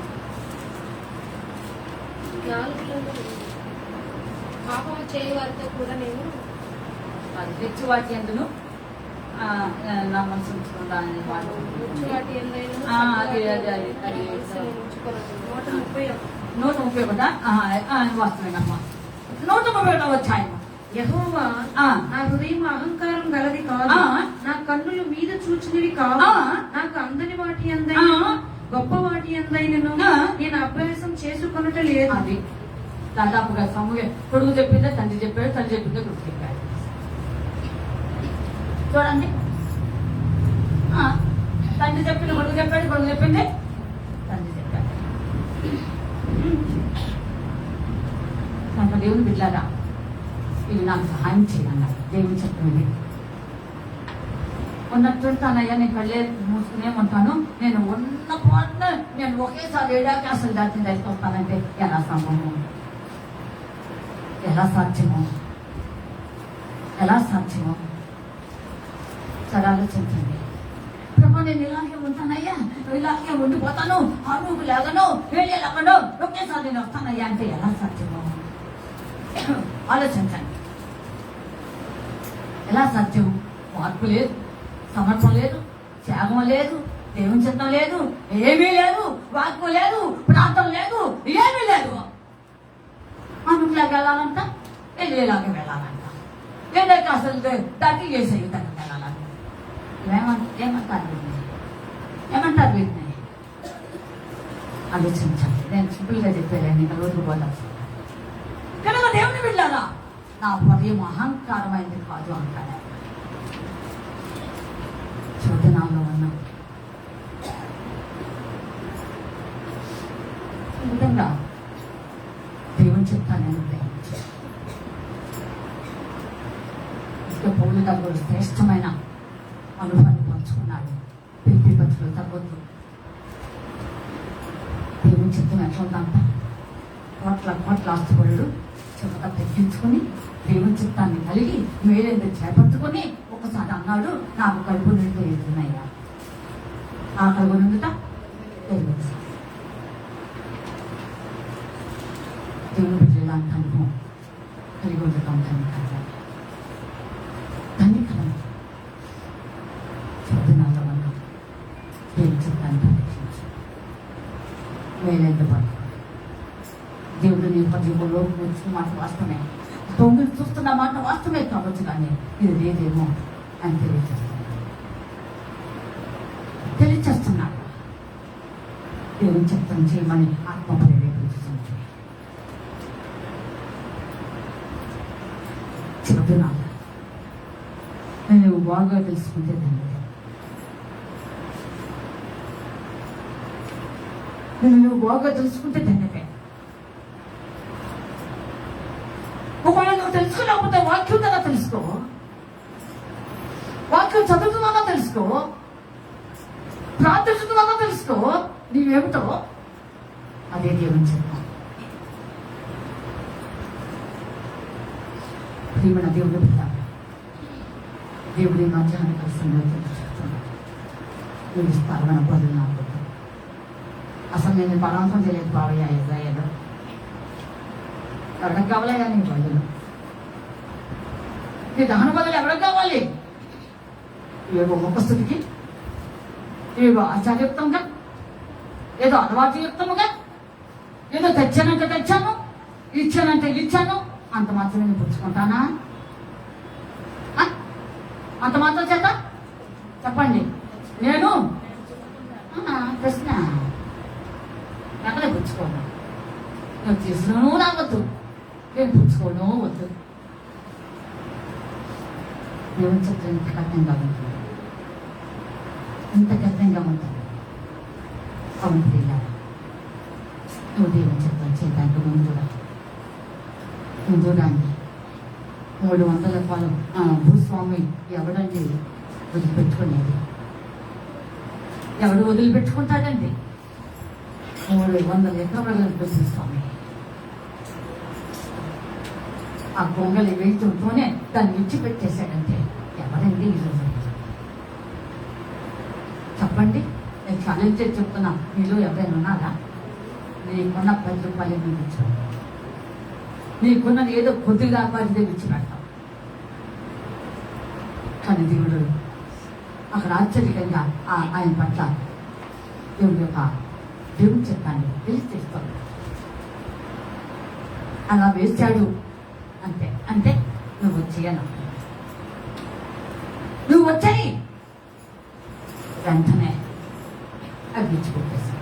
4 పాపము చేయి వారితో కూడా నేను అది తెచ్చి వాటి ఎందును నా మనసు ఉంచుకుంటానని వాడు వాటి ఎందైనను అది అది అది అది ఉంచుకొనను. 131 వస్తున్నాయమ్మా. 131 వచ్చాయమ్మా. యెహోవా ఆ. నా హృదయం అహంకారం గలది కాదు, ఆ. నా కన్నులు మీద చూచినవి కావు. ఆ. నాకు అందని వాటి అందైన ఆ. గొప్ప వాటి అందైనను ఆ. నేను అభ్యాసం చేసుకొనుట లేదు. అది దాదాపుగా సమూహ కొడుకు చెప్పిందే తండ్రి చెప్పాడు, తండ్రి చెప్పిందే కొడుకు చెప్పాడు. చూడండి, తండ్రి చెప్పింది కొడుకు చెప్పాడు, కొడుకు చెప్పింది తండ్రి చెప్పాడు. కనుక దేవుని బిడ్డలారా, ఇది నాకు సహాయం చేయాలన్నారు. దేవుని చెప్పింది ఉన్నట్టుంటానయ్యా, నేను కళ్ళే మూసుకునే ఉంటాను, నేను ఉన్న పాటన నేను ఒకేసారి ఏడాకి అసలు దాచిన తెలుసుకొస్తానంటే ఎలా సంభవం? ఎలా సాధ్యమో? ఎలా సాధ్యమో? సరే ఆలోచించండి. ప్రభు నేను ఇలాగే ఉంటానయ్యా, ఇలాగే ఉండిపోతాను, నువ్వు లేగను, వేడి లేకుండా ఒకేసారి నేను వస్తానయ్యా అంటే ఎలా సాధ్యమో? ఆలోచించండి. ఎలా సాధ్యం? మార్పు లేదు, సమర్పణ లేదు, త్యాగం లేదు, దేవుని చిత్తం లేదు, ఏమీ లేదు, వాక్యం లేదు, ప్రాంతం లేదు, ఏమీ లేదు. అనుకులాగా వెళ్ళాలంట, వెళ్ళేలాగా వెళ్ళాలంట, లేదంటే అసలు దాటి చేసే దగ్గర వెళ్ళాలంట. ఏమంటారు వీటిని? ఏమంటారు వీటిని? ఆలోచించండి. నేను సింపుల్గా చెప్పాను, నేను రోజు పోదాల్సి కనుక దేవుని బిడ్డలారా, నా హృదయం అహంకారమైంది కాదు అంటాడు. శోధనాల్లో ఉన్నాం. ఈ విధంగా దేవుని చెప్తాను నేను గ్రహించాను. ఇక పౌలు గారు శ్రేష్టమైన అనుభవాన్ని పంచుకున్నాడు. పిలిపి పత్రికలు తగ్గొద్దు. దేవుని చిత్తం ఎట్లుందంట, కోట్ల ఆస్తుపరుడు చెమట తగ్గించుకుని దేవుని చిత్తాన్ని కలిగి మేలేందు చేపట్టుకుని ఒకసారి అన్నాడు, నాకు కడుపు నిండు ఎదురున్నాయ్యా. ఆ కడుపు నిండుట దేవుని బిడ్డలాంటి అనుభవం కలిగి ఉండటం దాన్ని కలగాలి. దేవుడు నీ జీవుల్లో వచ్చిన మాట వాస్తవమే, తొంగిలు చూస్తున్న మాట వాస్తవమే కావచ్చు, కానీ ఇది లేదేమో అని తెలియచేస్తున్నాడు. దేవుని చిత్తం చేయమని ఆత్మ ప్రేరేపించుతుంది. చెబుతున్నాను, నేను బాగా తెలుసుకుంటే దాన్ని నువ్వు బాగా తెలుసుకుంటే ధన్యతే. ఒకవేళ నువ్వు తెలుసుకోలేకపోతే వాక్యం కదా తెలుసుకో, వాక్యం చదువుతున్నానో తెలుసుకో, ప్రార్థిస్తున్నానో తెలుసుకో, నీవేమిటో అదే దేవుని చెప్తాను. ప్రియమైన దేవుడు బిడ్డ, దేవుడి మధ్యాహ్నం కలిసి చెప్తున్నాడు, నువ్వు స్థలమైన బదులు నాకు అసలు నేను బలవంతం తెలియదు బావయ్య ఇజ్రాయేలు, ఎవరికి కావాలయ్యా నీ బదులు, నీ దహన బదులు ఎవరికి కావాలి? ఏవో ముఖస్థుతికి, ఏవో ఆచార్యయుక్తంగా, ఏదో అలవాటుయుక్తముగా, ఏదో తెచ్చానంటే తెచ్చాను, ఇచ్చానంటే ఇచ్చాను, అంత మాత్రం నేను పుచ్చుకుంటానా? అంత మాత్రం చేత చెప్పండి. నేను ప్రశ్న ఎక్కడ పుచ్చుకోను, నువ్వు తీసుకును రావద్దు, నేను పుచ్చుకోను వద్దు. దేవుని చెప్తే ఇంత కఠినంగా ఉంటుంది, ఇంత కఠినంగా ఉంటుంది. అవును ప్రియులారా, నువ్వు దేవుని చెప్తాను చేయడానికి ముందురాన్ని 300 ఎకరాలు భూస్వామి ఎవడండి వదిలిపెట్టుకునేది? ఎవడు వదిలిపెట్టుకుంటాడండి? 300 ఎకరాల భూస్వామి ఆ గొంగలి వేయటంతోనే దాన్ని విడిచిపెట్టేశాడంటే ఎవరండి ఈరోజు? చెప్పండి, నేను ఛాలెంజ్ చేసి చెప్తున్నా, మీలో ఎవరైనా ఉన్నారా? నీకున్న 10 రూపాయలు నువ్వు ఇచ్చావు, నీకున్నది ఏదో కొద్దిగా పరిధి విడిచిపెడతావు. కానీ దేవుడు అక్కడ ఆశ్చర్యకంగా ఆయన పట్ల దేవుని చెప్పాను తెలియచేస్తాడు. అలా వేశాడు అంతే. అంటే నువ్వు వచ్చేయను, నువ్వు వచ్చాయి వెంటనే అది విడిచిపెట్టేసి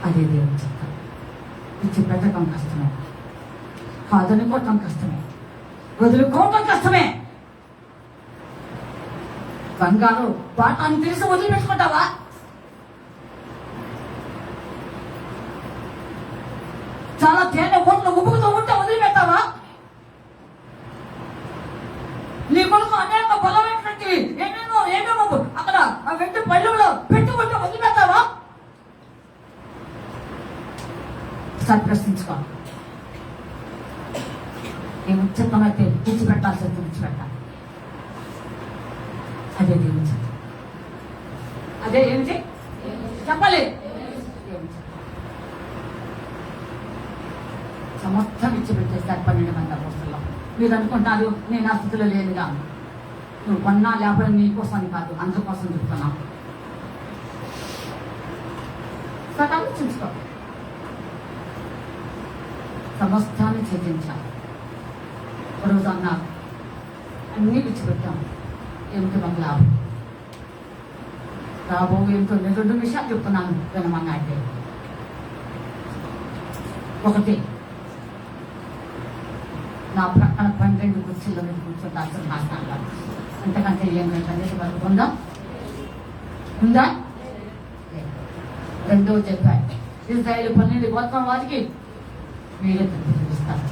అదే దేవుని చెప్తాను. విడిచిపెట్టడం కష్టమే, కాదనుకోవటం కష్టమే, వదులుకోవటం కష్టమే. బంగారు బాటాన్ని తెలిసి వదిలిపెట్టుకుంటావా? చాలా తేనె ఓట్లు ఉబ్బుకుతూ ఉంటే వదిలిపెట్టావా? నీ కొడుకు అనేక బలమైనటువంటి ఏమేమో అక్కడ ఆ వెంట పళ్ళులో పెట్టుకుంటే వదిలిపెట్టావా? సార్ ప్రశ్నించుకో. నీ ఉచితమైతే విడిచిపెట్టాల్సి విడిచిపెట్టాలి. అదే దేవుని చిత్తం. అదే ఏమిటి చెప్పాలి? సమస్తం విడిచిపెట్టేస్తారు 12 మంది అపోస్తలులు. మీరు అనుకుంటారు నేను ఆ స్థితిలో లేదుగా. నువ్వు కొన్నా లేకపోతే నీ కోసం కాదు, అందుకోసం చెప్తున్నా. ఆలోచించుకో. సమస్తాన్ని ఛేదించాలి. ఒకరోజు అన్నారు అన్నీ విడిచిపెట్టాం, ఏమిటి మాకు లాభం? రాబోయే ఏమిటో 2 విషయాలు చెప్తున్నాను వినమన్నాడే. ఒకటి, నా ప్రక్కన 12 కుర్చీలో మీరు కూర్చోటాల్సిన మాట్లాడాలి. అంతకంటే ఏమైందంటే వరకు ఉందా? రెండో చెప్పాయి, ఇజ్రాయేలు 12 గోత్రం వారికి మీరే చూపిస్తారు.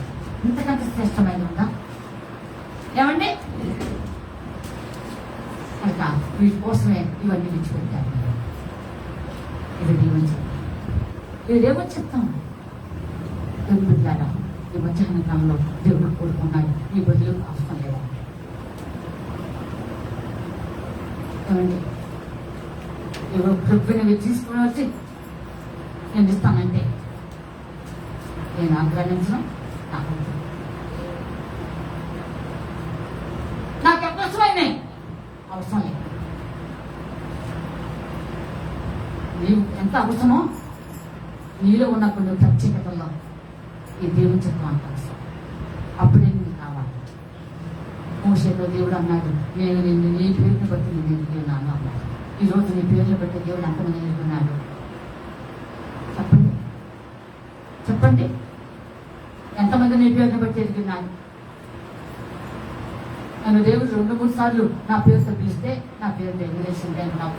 ఇంతకంటే శ్రేష్టమైన ఉందా? ఏమండి? కనుక వీటి కోసమే ఇవన్నీ విడిచిపెట్టారు. ఇది దేవుని చెప్తాం. ఇదేమో చెప్తాం. దేవుడు బిడ్డలారా, ఈ మధ్యాహ్న కాలంలో దేవుడు కోరుకున్నాడు ఈ బదులు అవసరం లేదా? ఏమండి? ఎవరు ప్రభుత్వం తీసుకుని వచ్చి నేను ఇస్తానంటే నేను ఆగ్రహించడం నాకు అవసరమైనాయి, అవసరం లేదు. నీవు ఎంత అవసరమో నీలో ఉన్న కొన్ని ప్రత్యేకతల్లో ఈ దేవుని చిత్తం అంటారు. అప్పుడే నీకు కావాలి. మోషేతో దేవుడు అన్నాడు, నేను నిన్ను నీ పేరుని బట్టి నేను ఎదుగున్నాను అన్నాడు. ఈరోజు నీ పేరుని బట్టి దేవుడు ఎంతమంది ఎదుగున్నాడు? చెప్పండి చెప్పండి, ఎంతమంది నీ పేరుని బట్టి ఎదుగున్నాడు? నన్ను దేవుడు 2-3 సార్లు నా పేరుతో పిలిస్తే నా పేరు ఎదురేసింది నాకు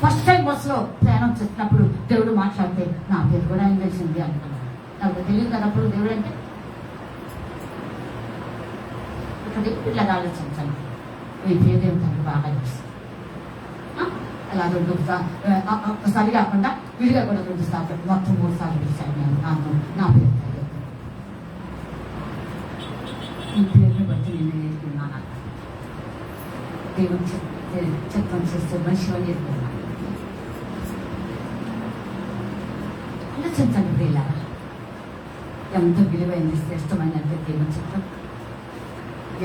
ఫస్ట్ టైం బస్సులో ప్రయాణం చేసినప్పుడు దేవుడు మాట్లాడితే నా పేరు కూడా ఆయన తెలిసింది అంటున్నాను. నాకు తెలియదు కదా అప్పుడు దేవుడు అంటే. ఇక్కడ ఇట్లా ఆలోచించాను, ఈ పేరు ఏమిటంటే బాగా తెలుసు. అలా ఒకసారి కాకుండా విడిగా కూడా 2 సార్లు మొత్తం 3 సార్లు పిలిచాను నేను నా పేరు. ఈ పేరుని బట్టి నేను నేర్చుకున్నాను. దేవుడు చిత్తం చేస్తే మనిషి నేర్చుకున్నాను. ఆలోచించండి ప్రియులారా, ఎంత విలువైంది, శ్రేష్టమైన దేవుని చిత్తం.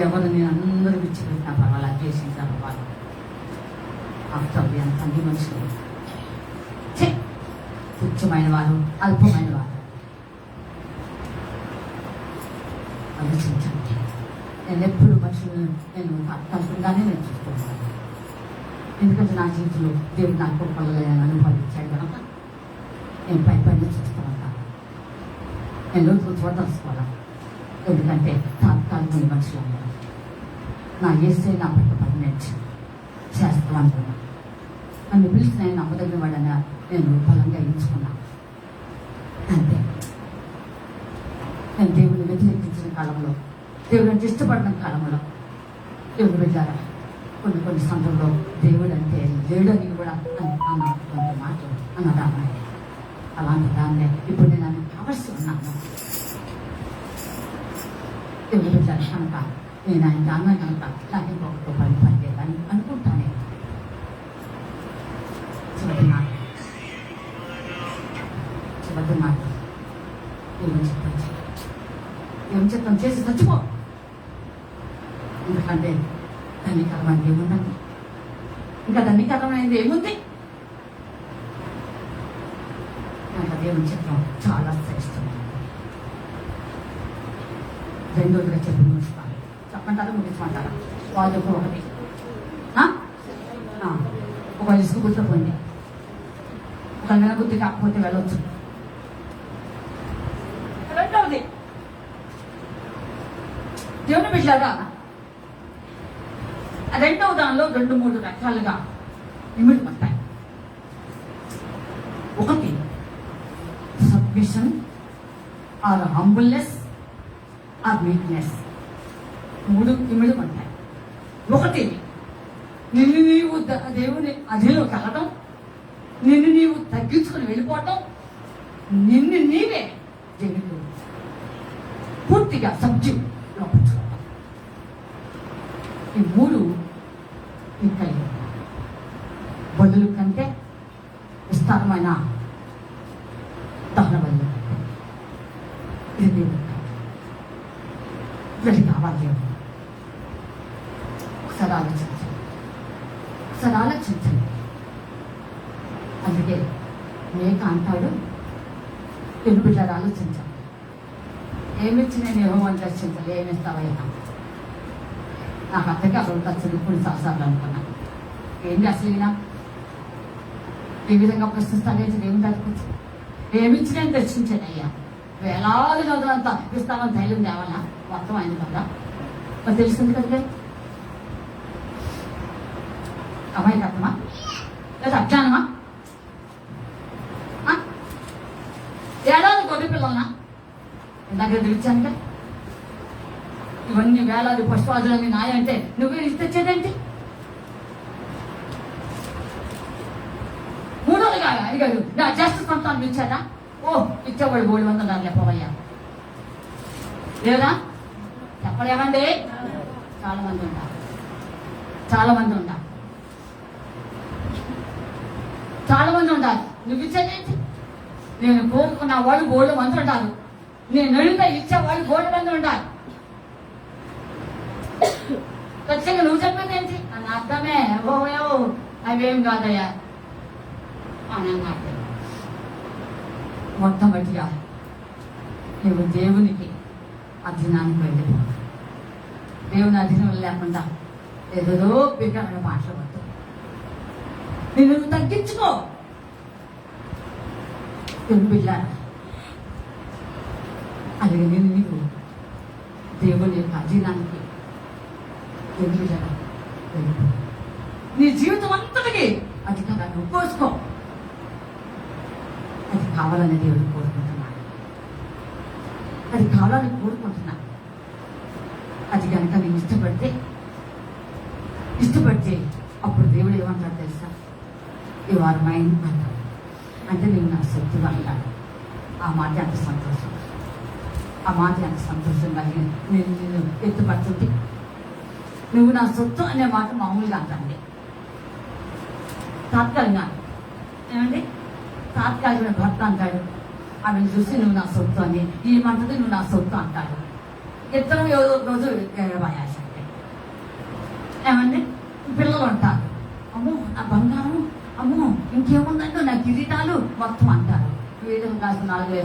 ఎవరు నేను అందరూ విచ్చిపెట్టినా పర్వాలా, ద్వేషించిన పర్వాలా, ఆఫ్టర్ ఎంత అన్ని మనుషులు తుచ్చమైన వారు, అల్పమైన వారు. ఆలోచించండి. నేను ఎప్పుడు మనుషులను నేను తప్పకుండానే నేను చూస్తున్నాను. ఎందుకంటే నా జీవితంలో దేవుడు నాకు పొలలేని అనుభవించాడు కనుక నేను పైన చూస్తూ ఉంటాను. నేను రోజు చూడదలుచుకోవాలి. ఎందుకంటే తాత్కాలిక మనుషులు అన్నారు. నా ఏసే నా పట్ల పర్మనెంట్ చేస్తాను అనుకున్నాను. నన్ను పిలిచి నేను నమ్మదగిన వాడని నేను బలంగా ఎంచుకున్నాను. అంతే. నేను దేవుడిని వ్యతిరేకించిన కాలంలో, దేవుడు అంటే ఇష్టపడిన కాలంలో, దేవుడు వెళ్ళారా కొన్ని సందర్భంలో దేవుడు అంటే లేడని కూడా అన్న మాటలు అన్నదాన్ని. అలాంటి దాన్నే ఇప్పుడు నేను నన్ను కావలసి ఉన్నాను. దేవుడు వెళ్ళారు కనుక నేను ఆయన అన్న కనుక నాకు ఇంకొకటి పని లేదని అనుకుంటానే. చివరి మాట ఏం చిత్తం చేసి చచ్చిపో. ఎందుకంటే ధన్యకరమైనది ఏముందండి? ఇంకా ధన్యకరమైనది ఏముంది? దేవుని చిత్రం చాలా శ్రేష్టమైనది. రెండోదిగా చెప్పి ముగిస్తాను. చెప్పంటారా ముగించమంటారా? వాళ్ళు ఒకటి ఒక ఇసుకు గుర్తుపోయింది, ఒక నెల బుద్ధి కాకపోతే వెళ్ళొచ్చు. రెండవది దేవుని బిడ్డలారా, రెండవ దానిలో 2-3 రకాలుగా ఇమిడి పడతాయి. ఒకటి submission or humbleness or weakness. 3 ఇమిడి పడతాయి. ఒకటి నిన్ను నీవు దేవుని అధిలో కలగడం, నిన్ను నీవు తగ్గించుకొని వెళ్ళిపోవటం, నిన్ను నీవే దేవుడు పూర్తిగా సబ్జెక్ట్ లోపించుకోవడం. ఈ 3 ఇంకా బదులు కంటే విస్తారమైన దహన బదులు ఇది దేవుడు ఇది కావాలి. ఒకసారి ఆలోచించండి. అందుకే మేక అంటాడు, తెలుగు బిడ్డలు ఆలోచించాలి. ఏమిచ్చి నేను ఏమని దర్శించాలి, ఏమిస్తావైనా నాకు అత్తగా అసలు ఖర్చులు కొన్ని సంవత్సరాలు అనుకున్నాను. ఏంటి అసలు ఈయన ఏ విధంగా ప్రశ్నిస్తానేది దేవుని దాచుకోవచ్చు. ఏమిచ్చి నేను దర్శించాను అయ్యా, వేలాది చదువులంతా ఇస్తామని ధైర్యం తేవాలా? మొత్తం అయింది కదా, మరి తెలిసింది కదలే. అమాయకత్వమా లేదా అజ్ఞానమా? ఏడాది గొర్రె పిల్లలనా ఇందాక తెలిచాను కదా. ఇవన్నీ వేలాది పశువాదులన్నీ నాయంటే నువ్వే తెచ్చేదేంటి? 3వదిగా అడిగాడు, నా జ్యేష్ఠ సంతానం ఇచ్చారా? ఓ ఇచ్చేవాడు 300 చెప్పవయ్యా లేదా? చెప్పలేమండి. చాలా మంది ఉంటారు. నువ్వు ఇచ్చేదేంటి? నేను కోరుకున్న వాళ్ళు 3 మంది ఉంటారు. నేను అడిగితే ఇచ్చేవాళ్ళు 3 మంది ఉంటారు. ఖచ్చితంగా నువ్వు చెప్పేది ఏంటి? అని అర్థమే. ఓ అవేం కాదయ్యా, అన్నాడు. మొట్టమొదటిగా నువ్వు దేవునికి అధీనానికి వెళ్ళిపో. దేవుని అధీనం లేకుండా ఏదో బిగ్గరమైన మాటలు వద్దు. నువ్వు తగ్గించుకో. దేవుని బిడ్డారా, అలాగే నేను నీకు దేవుని యొక్క అధీనానికి ఎదురుగా వెళ్ళిపో. నీ జీవితం అంతటికి అధికారాన్ని ఒప్పుకోసుకో. అది కావాలని దేవుడు కోరుకుంటున్నాడు. అది కావాలని కోరుకుంటున్నాడు. అది కనుక నేను ఇష్టపడితే అప్పుడు దేవుడు ఏమంటాడు తెలుసా? యు ఆర్ మైన్ అంటాడు. అంటే నువ్వు నా సొత్తు అంటాడు. ఆ మాట ఎంత సంతోషం, ఆ మాట ఎంత సంతోషంగా నేను ఎత్తుపడుతుంది. నువ్వు నా సొత్తు అనే మాట మామూలుగా అంటండి, తాత్కాలికంగా ఏమండి, తాత్కాలికమైన భర్త అంటాడు. ఆమెను చూసి నువ్వు నా సొత్తు అని, ఏమంటది నువ్వు నా సొత్తు అంటాడు. ఇద్దరు ఏదో రోజు భయాసండి. ఏమండి, పిల్లలు అంటారు, అమ్మో నా బంగారం, అమ్మో ఇంకేముందంటో నా కిరీటాలు మొత్తం అంటారు. వీడు కాస్త 4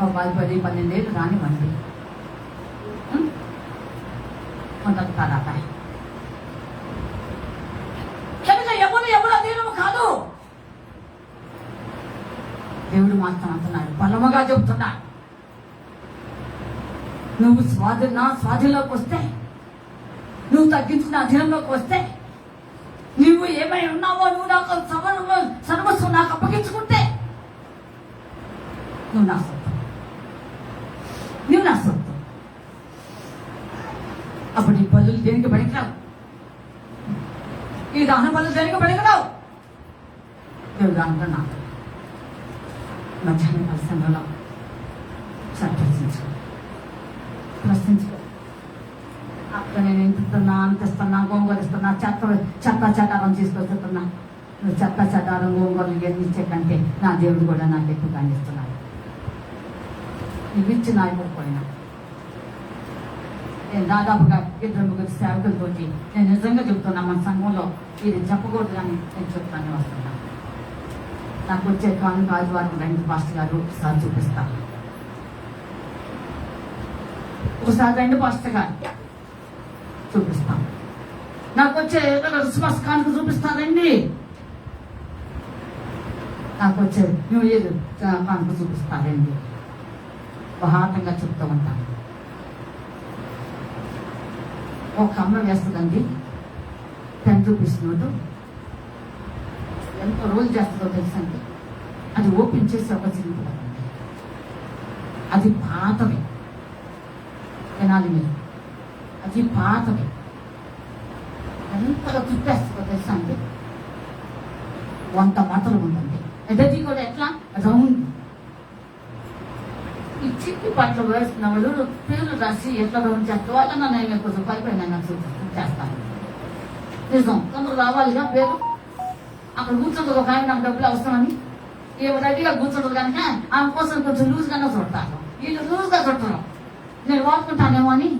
10 12 ఏళ్ళు రానివ్వండి, కొంటారా? కనుక ఎవరు అధీనము కాదు. దేవుడు మాత్రం అంటున్నాడు, బలముగా చెబుతున్నాడు. నువ్వు స్వాధీనంలోకి వస్తే, నువ్వు తగ్గించుకున్న అధీనంలోకి వస్తే, నువ్వు ఏమై ఉన్నావో నువ్వు నాకు సర్వస్వం నాకు అప్పగించుకుంటే నువ్వు నా సొత్తు. అప్పుడు ఈ పనులు దేనికి పనికిరావు, ఈ దహన పనులు దేనికి పనికిరావు. దేవుడు అంటున్నాడు, మధ్యాహ్నం పరిశ్రమలో ప్రశ్నించుకో. అక్కడ నేను ఇంతున్నా, అంతిస్తున్నా, గోంగూర ఇస్తున్నా, చెత్త చెదారం తీసుకొస్తున్నా. నువ్వు చెత్త చెదారం గోంగూరలు ఇచ్చే కంటే నా దేవుడు కూడా నాకు ఎక్కువగా అందిస్తున్నాడు. నువ్వు ఇచ్చి నా ఇవ్వకపోయినా నేను దాదాపుగా 2-3 సేవకులతోటి నేను నిజంగా చెప్తున్నా, మన సంఘంలో ఇది చెప్పకూడదు కానీ నేను చెప్తానే వస్తున్నా. నాకు వచ్చే కానుక ఆదివారం 2 పాస్టర్ గారు ఒకసారి చూపిస్తాను, ఒకసారి 2 పాస్టర్ గారు చూపిస్తాం. నాకు వచ్చే క్రిస్మస్ కానుక చూపిస్తానండి, నాకు వచ్చే న్యూ ఇయర్ కానుక చూపిస్తానండి. బహాటంగా చెప్తూ ఉంటాను. ఒక అమ్మ వేస్తుందండి 10 రూపీస్ నోటు. ఎంత రోజు చేస్తుందో తెలుసండి, అది ఓపెన్ చేసి ఒక చిరిగిపోతుంది. అది పాతవి వినాలి మీరు, అది పాతవి. ఎంతగా చుట్టేస్తుందో తెలుసా అండి, 100 మాటలు ఉంటుంది. అది కూడా ఎట్లా రౌండ్. ఈ చిట్టి పట్ల వేస్తున్న వాళ్ళు పేర్లు రాసి ఎట్లా రౌండ్ చేస్తే వాళ్ళన్నా నేను కొంచెం పైపోయినా నాకు చేస్తాను. నిజం, కొందరు రావాలిగా పేరు. అక్కడ కూర్చుంటుంది ఒక ఆయన, నాకు డబ్బులు అవసరమని ఏమో రెడీగా కూర్చుంటుంది కనుక ఆమె కోసం కొంచెం లూజ్గానే చుడతాను. వీళ్ళు లూజ్గా చుట్టరు, నేను వాడుకుంటానేమో అని,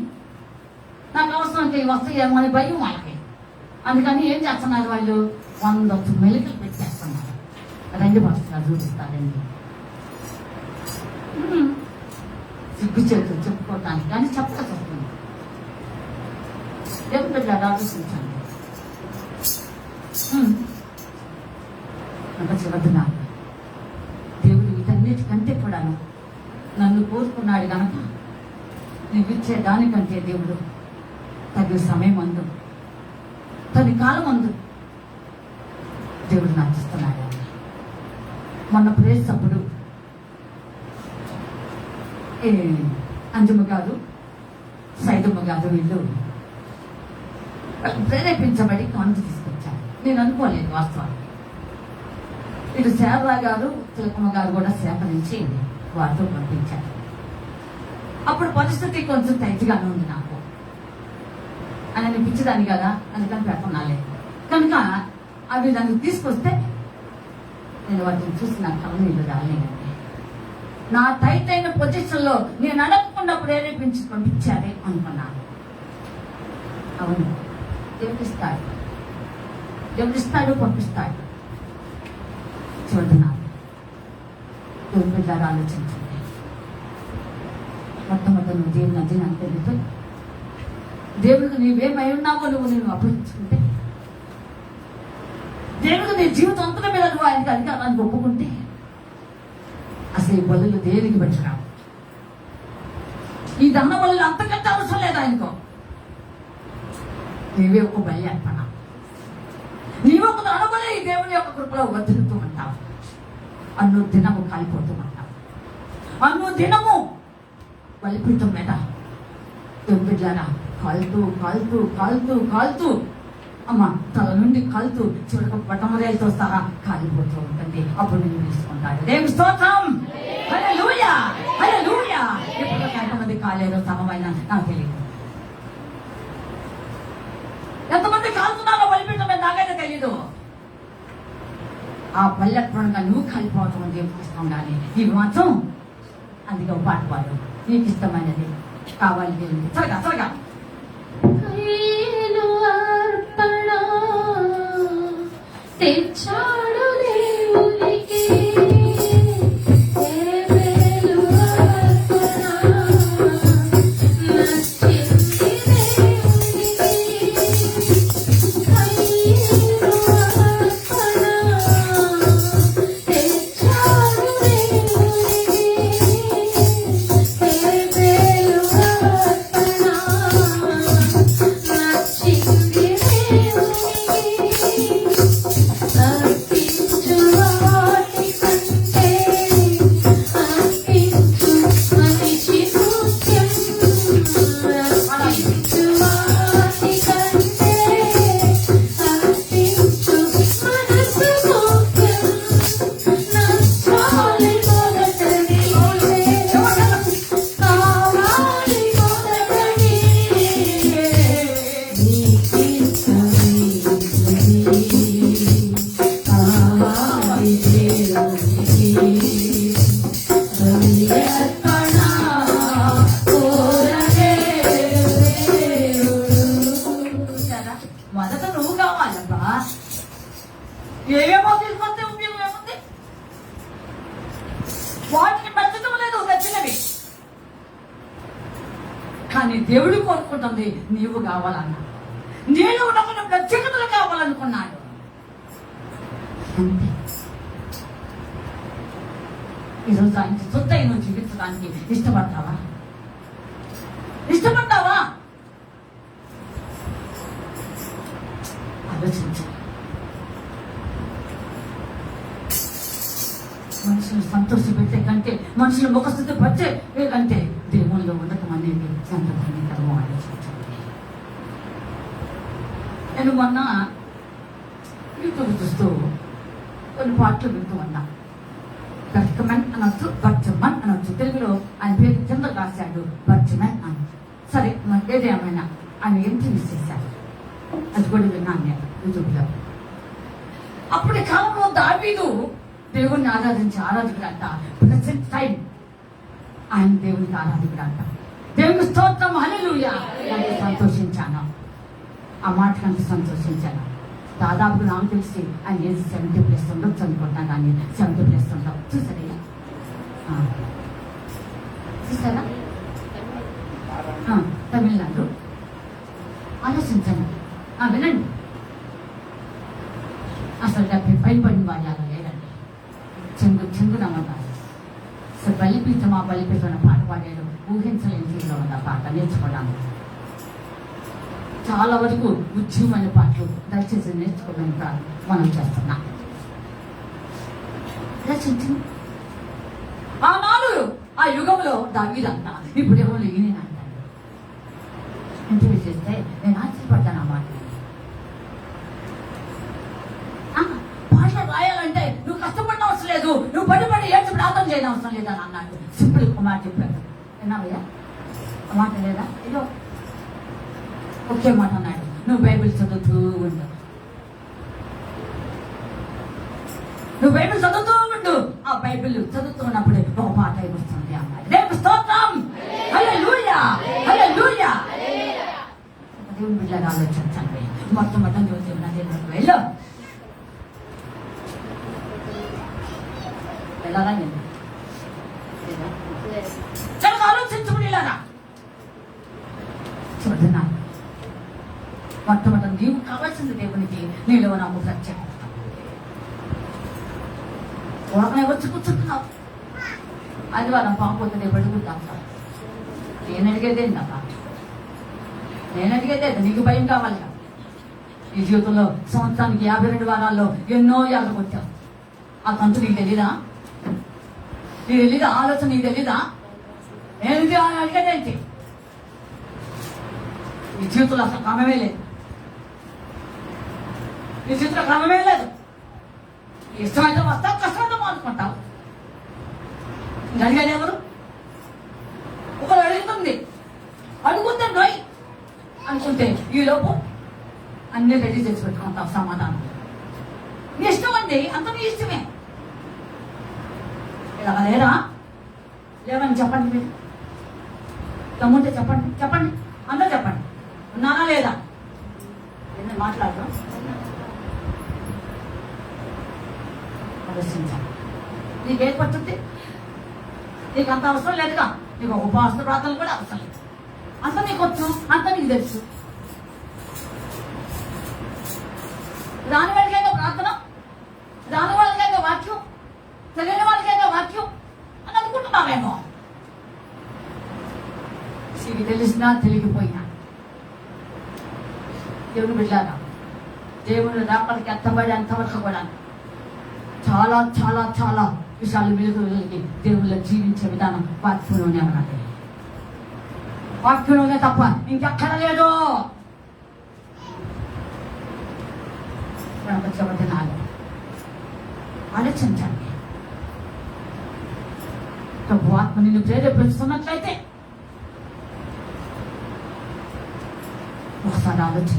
నాకు అవసరం అంటే వస్తాయేమో అని భయం వాళ్ళకి. అందుకని ఏం చేస్తున్నారు వాళ్ళు, 100 మెలికలు పెట్టేస్తున్నారు. 2 పాస్టర్లు చూపిస్తారండి, సిగ్గు చేతులు చెప్పుకోవటానికి కానీ చెప్పక వస్తుంది. దేవుడు బిడ్డలారా ఆలోచించండి. చివరినాడు దేవుడు వీటన్నిటికంటే కూడాను నన్ను కోరుకున్నాడు కనుక నువ్వు ఇచ్చే దానికంటే దేవుడు తగిన సమయం అందు, తన కాలం అందు దేవుడు నాకు ఇస్తున్నాడు. మొన్న ప్రేస్ అప్పుడు అంజమ్మ గారు, సైదమ్మ గారు వీళ్ళు ప్రేరేపించబడి కానుక తీసుకొచ్చారు. నేను అనుకోలేదు వాస్తవానికి. ఇటు శారదా గారు, తిలకమ్మ గారు కూడా సేకరించి వారితో పంపించారు. అప్పుడు పరిస్థితి కొంచెం టైట్గానే ఉంది నాకు, అని పిచ్చిదాన్ని కదా, అందుకని పెట్టుకున్నాలే. కనుక అవి నన్ను తీసుకొస్తే నేను వాటిని చూసి నా కళ్ళ నీళ్ళు రాలేనండి. నా టైట్ అయిన పొజిషన్లో నేను అడగకుండా ప్రేరేపించి పంపించారే అనుకున్నాను. అవును, దేవుడిస్తాడు, పంపిస్తాడు. చూడున్నాను. దేవుని బిడ్డలారా ఆలోచించండి. మొట్టమొదటి నువ్వు దేవుని అది నాకు తెలియదు. దేవుడికి నీవేమై ఉన్నావో నువ్వు అప్పగించుకుంటే, దేవుడు నీ జీవితం అంతటి మీద నువ్వు ఆయనకి అధికారాన్ని ఒప్పుకుంటే అసలు ఈ బలులు దేనికి పెట్టరావు. ఈ దన్న బలులు అంతకంటే అవసరం లేదు ఆయనకు. నీవే ఒక బలి అర్పణ, నీవే ఒక అనబలే ఈ దేవుని యొక్క కృపలో వర్ధిల్లుతూ ఉంటావు. అన్ను దినము కాలిపోతూ ఉంటావు. అన్ను దినము బలిపీఠం మీద బిడ్డలారా కాలుతూ కాలుతూ కాలుతూ కాలుతూ అమ్మ తల నుండి కాలుతూ చివరికి పట్టమరేలతో సహా కాలిపోతూ ఉంటుంది. అప్పుడు నేను తీసుకుంటాడు. దేవుని స్తోత్రం. హల్లెలూయా, హల్లెలూయా. ఇప్పుడు ఎంతమంది కాలేదో సమమైన నాకు తెలియదు. ఎంతమంది కాలుతున్నారో బలిపీఠం మీద నాకైతే తెలీదు. ఆ బల్లెత్తుగా నువ్వు కాలిపోవటం దేవుడికి ఇష్టం. కానీ ఇవి మాత్రం అందుకే ఒక పాట పాడు. నీకు ఇష్టమైనది కావాలి దేవునికి. త్వరగా త్వరగా. తెచ్చాడు దేవునికి మొదట నువ్వు కావాలబ్బా. ఏమేమో తీసుకొస్తే ఉపయోగం ఏముంది? వాటికి మెచ్చడం లేదు, నచ్చినవి. కానీ దేవుడు కోరుకుంటుంది నీవు కావాలన్నా. నేను ఉన్నప్పుడు ప్రత్యేకతలు కావాలనుకున్నాడు. అంతే. ఈరోజు ఆయనకి సొత్తై నువ్వు జీవించడానికి ఇష్టపడతావా? ఇష్టపడతావా? ఆలోచించాలి. మనుషులు సంతోషపెట్టే కంటే, మనుషులు ముఖస్థితి పట్టే కంటే దేవుళ్ళు ఉండటం అనేది ఎంత ధన్యతరమో ఆలోచించండి. నేను మొన్న యూట్యూబ్ చూస్తూ కొన్ని పాటలు వింటూ ఉన్నా. బర్చమన్ అనొచ్చు, బర్చమన్ అనొచ్చు. తెలుగులో ఆయన పేరు కింద రాశాడు బర్చమన్ అని. సరే మరి ఏదేమైనా ఆయన ఏం చేశారు అది కూడా విన్నాను నేను యూట్యూబ్లో. అప్పటి కాలంలో దావీదు దేవుణ్ణి ఆరాధించే ఆరాధకుడంట. ప్రజెంట్ టైం ఆయన దేవునికి ఆరాధకుడంట. దేవుని స్తోత్రం, హల్లెలూయా. నాకు సంతోషించాను, ఆ మాటకంటే సంతోషించాను. దాదాపు నాకు తెలిసి ఆయన ఏది 70+ ఉండొచ్చు అనుకుంటున్నాను. కానీ 70+ ఉండవు. చూసారా తమిళనాడు. ఆలోచించండి, వినండి. అసలు 70 పైబడిన వాళ్ళు అలా లేదండి. చెంగునమ్మన్నారు. అసలు బలిపీఠం, ఆ బలిపీఠం పాట పాడాడు. ఊహించలేని తీరులో ఉన్న పాట నేర్చుకోవడానికి. చాలా వరకు ఉద్యమమైన పాటలు దయచేసి నేర్చుకోవడానికి మనం చేస్తున్నాం. ఆనాడు ఆ యుగంలో దావీదంట, ఇప్పుడు ఎవరు ఈయన అంటాడు. ఇంటర్వ్యూ చేస్తే నేను ఆశ్చర్యపడ్డాను. ఆ మాట పాటలు రాయాలంటే నువ్వు కష్టపడిన అవసరం లేదు, నువ్వు పడి ఏడ్చి ప్రార్థన చేయడం అవసరం లేదని అన్నాడు. సింపుల్ ఒక మాట చెప్పాడు. విన్నావయ్యా ఆ మాట లేదా? ఏదో ఒకే మాట అన్నాడు, నువ్వు బైబిల్ చదువుతూ ఉండు, నువ్వు బైబిల్ చదువుతూ ఉండు. ఆ బైబిల్ చదువుతూ ఉన్నప్పుడు ఒక పాట వస్తుంది అన్నాడు. దేవుని స్తోత్రం, హల్లెలూయా, హల్లెలూయా. దేవుని బిడ్డగా ఆలోచించండి. మొత్తం చూసి వెళ్ళు. వెళ్ళాలా నేను చాలా ఆలోచించుకుని ఇలాగా చూడన్నా మొట్టమొదటి నీవు కావాల్సింది దేవునికి నీలో నాకు ప్రత్యేకత ఒకనే వచ్చి కూర్చుంటున్నావు ఆదివారం పాపపోతే నేను పడుకుంటాం సార్ నేను అడిగేదేందమ్మా నేను అడిగేదే నీకు భయం కావాలి ఈ జీవితంలో సంవత్సరానికి 52 వారాల్లో ఎన్నో యాళ్ళకు వచ్చావు ఆ కంతు నీకు తెలీదా ఆలోచన నీకు తెలీదా నేను అడిగేదేంటి ఈ జీవితంలో అసలు క్రమమే లేదు ఈ జీవితంలో క్రమమే లేదు ఇష్టమైతే వస్తావు కష్టమైతే మానుకుంటావు అడిగేది ఎవరు ఒకరు అడుగుతుంది అడుగుతే నోయ్ అనుకుంటే ఈలోపు అన్ని రెడీ చేసి పెట్టుకుంటావు సమాధానం నీ ఇష్టం అండి అంత నీ ఇష్టమే ఇలా లేరా లేవని చెప్పండి మీరు తమ్ముంటే చెప్పండి అందరూ చెప్పండి ఉన్నానా లేదా నేను మాట్లాడరా ఆలోచించాలి నీకేం పట్టుద్ది నీకు అంత అవసరం లేదుగా నీకు ఒక ఉపవాస ప్రార్థనలు కూడా అవసరం లేదు అంత నీకు వచ్చు అంత నీకు తెలుసు రాని వాళ్ళకైనా ప్రార్థన రాని వాళ్ళకైనా వాక్యం తెలియని వాళ్ళకైనా వాక్యం అని అనుకుంటున్నావేమో నీకు తెలిసినా తెలియకపోయినా దేవుని బిడ్డారా దేవుని రాపడికి ఎంతబడి అంతవరకు కూడా చాలా చాలా చాలా విషయాలు వెలుగులకి దేవుళ్ళ జీవించే విధానం వాక్యంలోనే ఉన్నది వాక్యంలోనే తప్ప ఇంకెక్కడ లేదు ప్రపంచవచనాలు ఆలోచించండి ప్రభు ఆత్మ నిన్ను ప్రేరేపిస్తున్నట్లయితే ఒకసారి ఆలోచన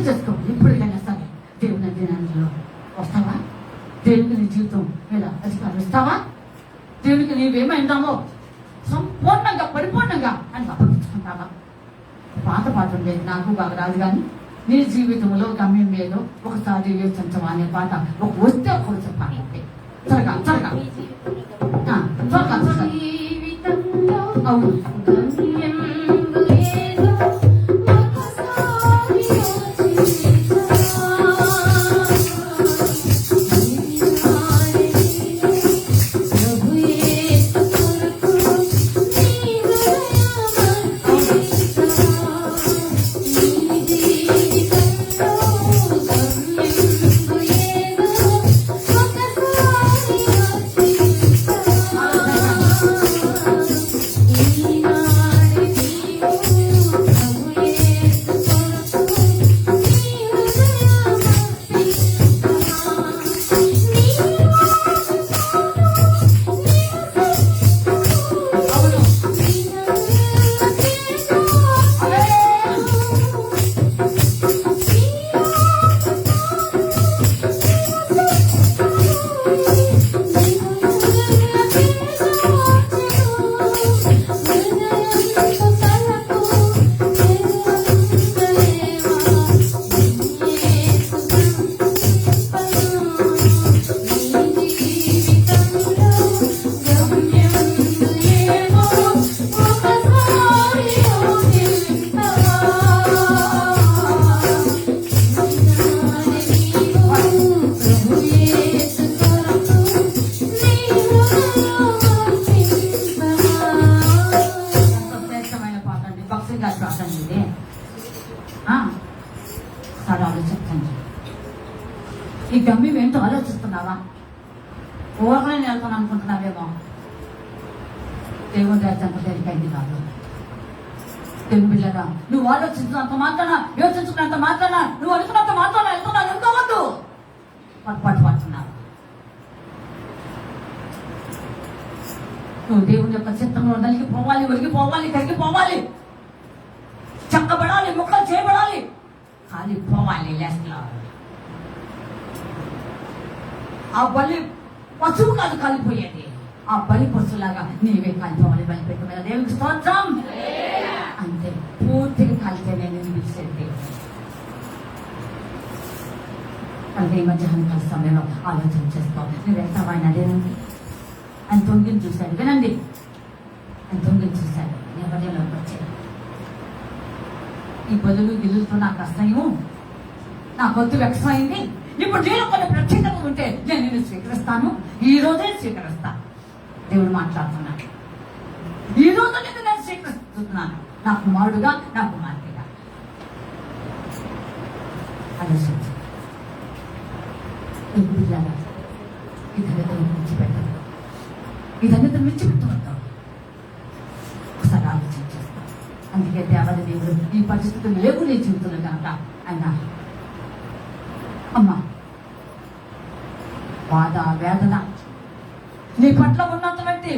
చేసుకో ఇప్పటికైనా సరే దేవుని దినాల్లో వస్తావా దేవునికి నీ జీవితం మీద అధికారం ఇస్తావా దేవునికి నీవేమైందామో సంపూర్ణంగా పరిపూర్ణంగా అని అప్పగించుకుంటావా పాత పాట లేదు నాకు బాగా రాదు కానీ నీ జీవితంలో గమ్యం ఏదో ఒకసారి యోచించవా అనే పాట ఒక వస్తే ఒకరు చెప్పాలి త్వరగా అవును ఈ గమ్యం ఏంటో ఆలోచిస్తున్నావా ఓవర్లో వెళ్తాను అనుకుంటున్నావేమో దేవుని రాజ్యాంగ తేలికైంది కాదు దేవుని బిడ్డగా నువ్వు ఆలోచించినంత మాత్రాన యోచించుకున్నంత మాత్రాన నువ్వు అనుకున్నంత మాత్రాన వెళ్తున్నావు అనుకోవద్దు పొరపాటు పడుతున్నావు నువ్వు దేవుని యొక్క చిత్తంలో నలిగిపోవాలి ఒలిగిపోవాలి తగ్గిపోవాలి చక్కబడాలి ముక్కలు చేయబడాలి కాలిపోవాలి లేస్లో ఆ బలి పశువు కాదు కాలిపోయేది ఆ బలి పశువులాగా నీవే కాలిపోవాలి బలి పెట్టుకున్నా దేవునికి స్తోత్రం అంతే పూర్తిగా కాలితే నేను పిలిచేది అలాగే ఈ మధ్యాహ్న సమయంలో ఆలోచన చేస్తావు. నువ్వు వెళ్తావా ఆయన అదేనండి. ఆయన తొంగిని చూశాడు. వినండి, ఆయన తొంగిని చూశాడు. ఎవరిలోకి వచ్చాడు. ఈ బదులు గిల్లుతో నాకు అసహ్యం, నాకు వద్దు వ్యక్తమైంది. ఇప్పుడు నేను కొన్ని ప్రత్యేకత ఉంటే నేను నిన్ను స్వీకరిస్తాను. ఈ రోజే స్వీకరిస్తా. దేవుడు మాట్లాడుతున్నాడు. ఈ రోజు నేను స్వీకరిస్తున్నాను, నా కుమారుడుగా, నా కుమార్తెగా. ఆలోచించు. ఈ పిల్లల ఈ ధన్యతను విడిచిపెట్టదు, ఈ ధన్యతను విడిచిపెట్టవద్దు. ఒకసారి ఆలోచన చేస్తాం. అందుకే దేవాది దేవుడు ఈ పరిస్థితులు లేవు నీ జీవితంలో కనుక ఆయన అమ్మా బాధ వేదన నీ పట్ల ఉన్నటువంటి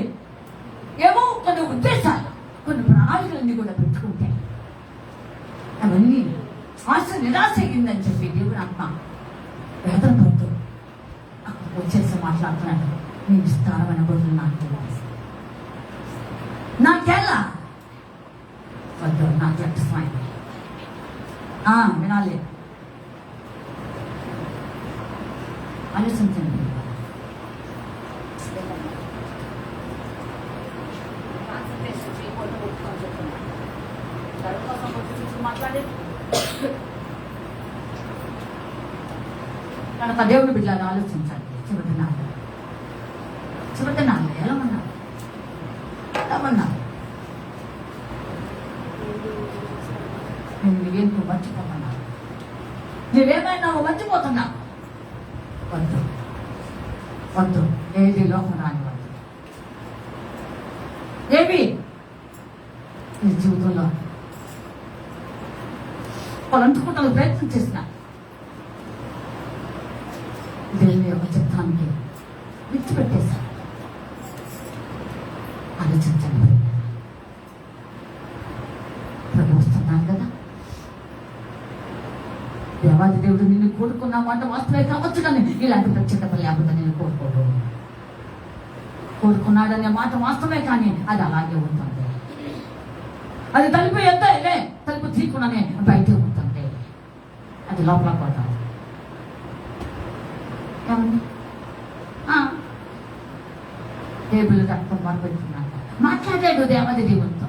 ఏమో కొన్ని ఉద్దేశాలు, కొన్ని ప్రణాళికలన్నీ కూడా పెట్టుకుంటే అవన్నీ ఆశ నిరాశ అయ్యిందని చెప్పి దేవుడు ఆత్మ వేదన పడుతూ అక్కడికి వచ్చేసి మాట్లాడుతున్నాడు. నీ విస్తారమైన బదులు నాకెలా వద్దు, నాకు వ్యక్తమైంది. వినాలి, ఆలోచించండి. కనుక దేవుడి బిడ్డలను ఆలోచించాలి. చివరి నాళ్ళు ఎలా ఉన్నారు? నువ్వేంటో మర్చిపోతున్నావు. నువ్వేమైనా మర్చిపోతున్నావు. వద్దు ఏది లోకం రాని వద్దు. ఏమి నీ జీవితంలో వాళ్ళు అంటుకుంటాను ప్రయత్నం చేసిన దేవుని యొక్క చిత్తానికి విడిచిపెట్టేశాను. ఆలోచించండి. ప్రభు వస్తున్నాను కదా. దేవాది దేవుడు నిన్ను కోరుకున్నావు అంటే వాస్తవే కావచ్చు, కానీ ఇలాంటి ప్రత్యేకత లేకపోతే నేను కోరుకున్నాడనే మాట వాస్తవమే, కానీ అది అలాగే ఉంటుంది. అది తలుపు ఎత్తే తలుపు తీకున్నానే బయటే ఉంటుంది. అది లోపల పోతాం. ఏమండి టేబుల్ కట్టుకొని మరపెట్టుకున్నాక మాట్లాడాడు దేవాది దేవుడితో.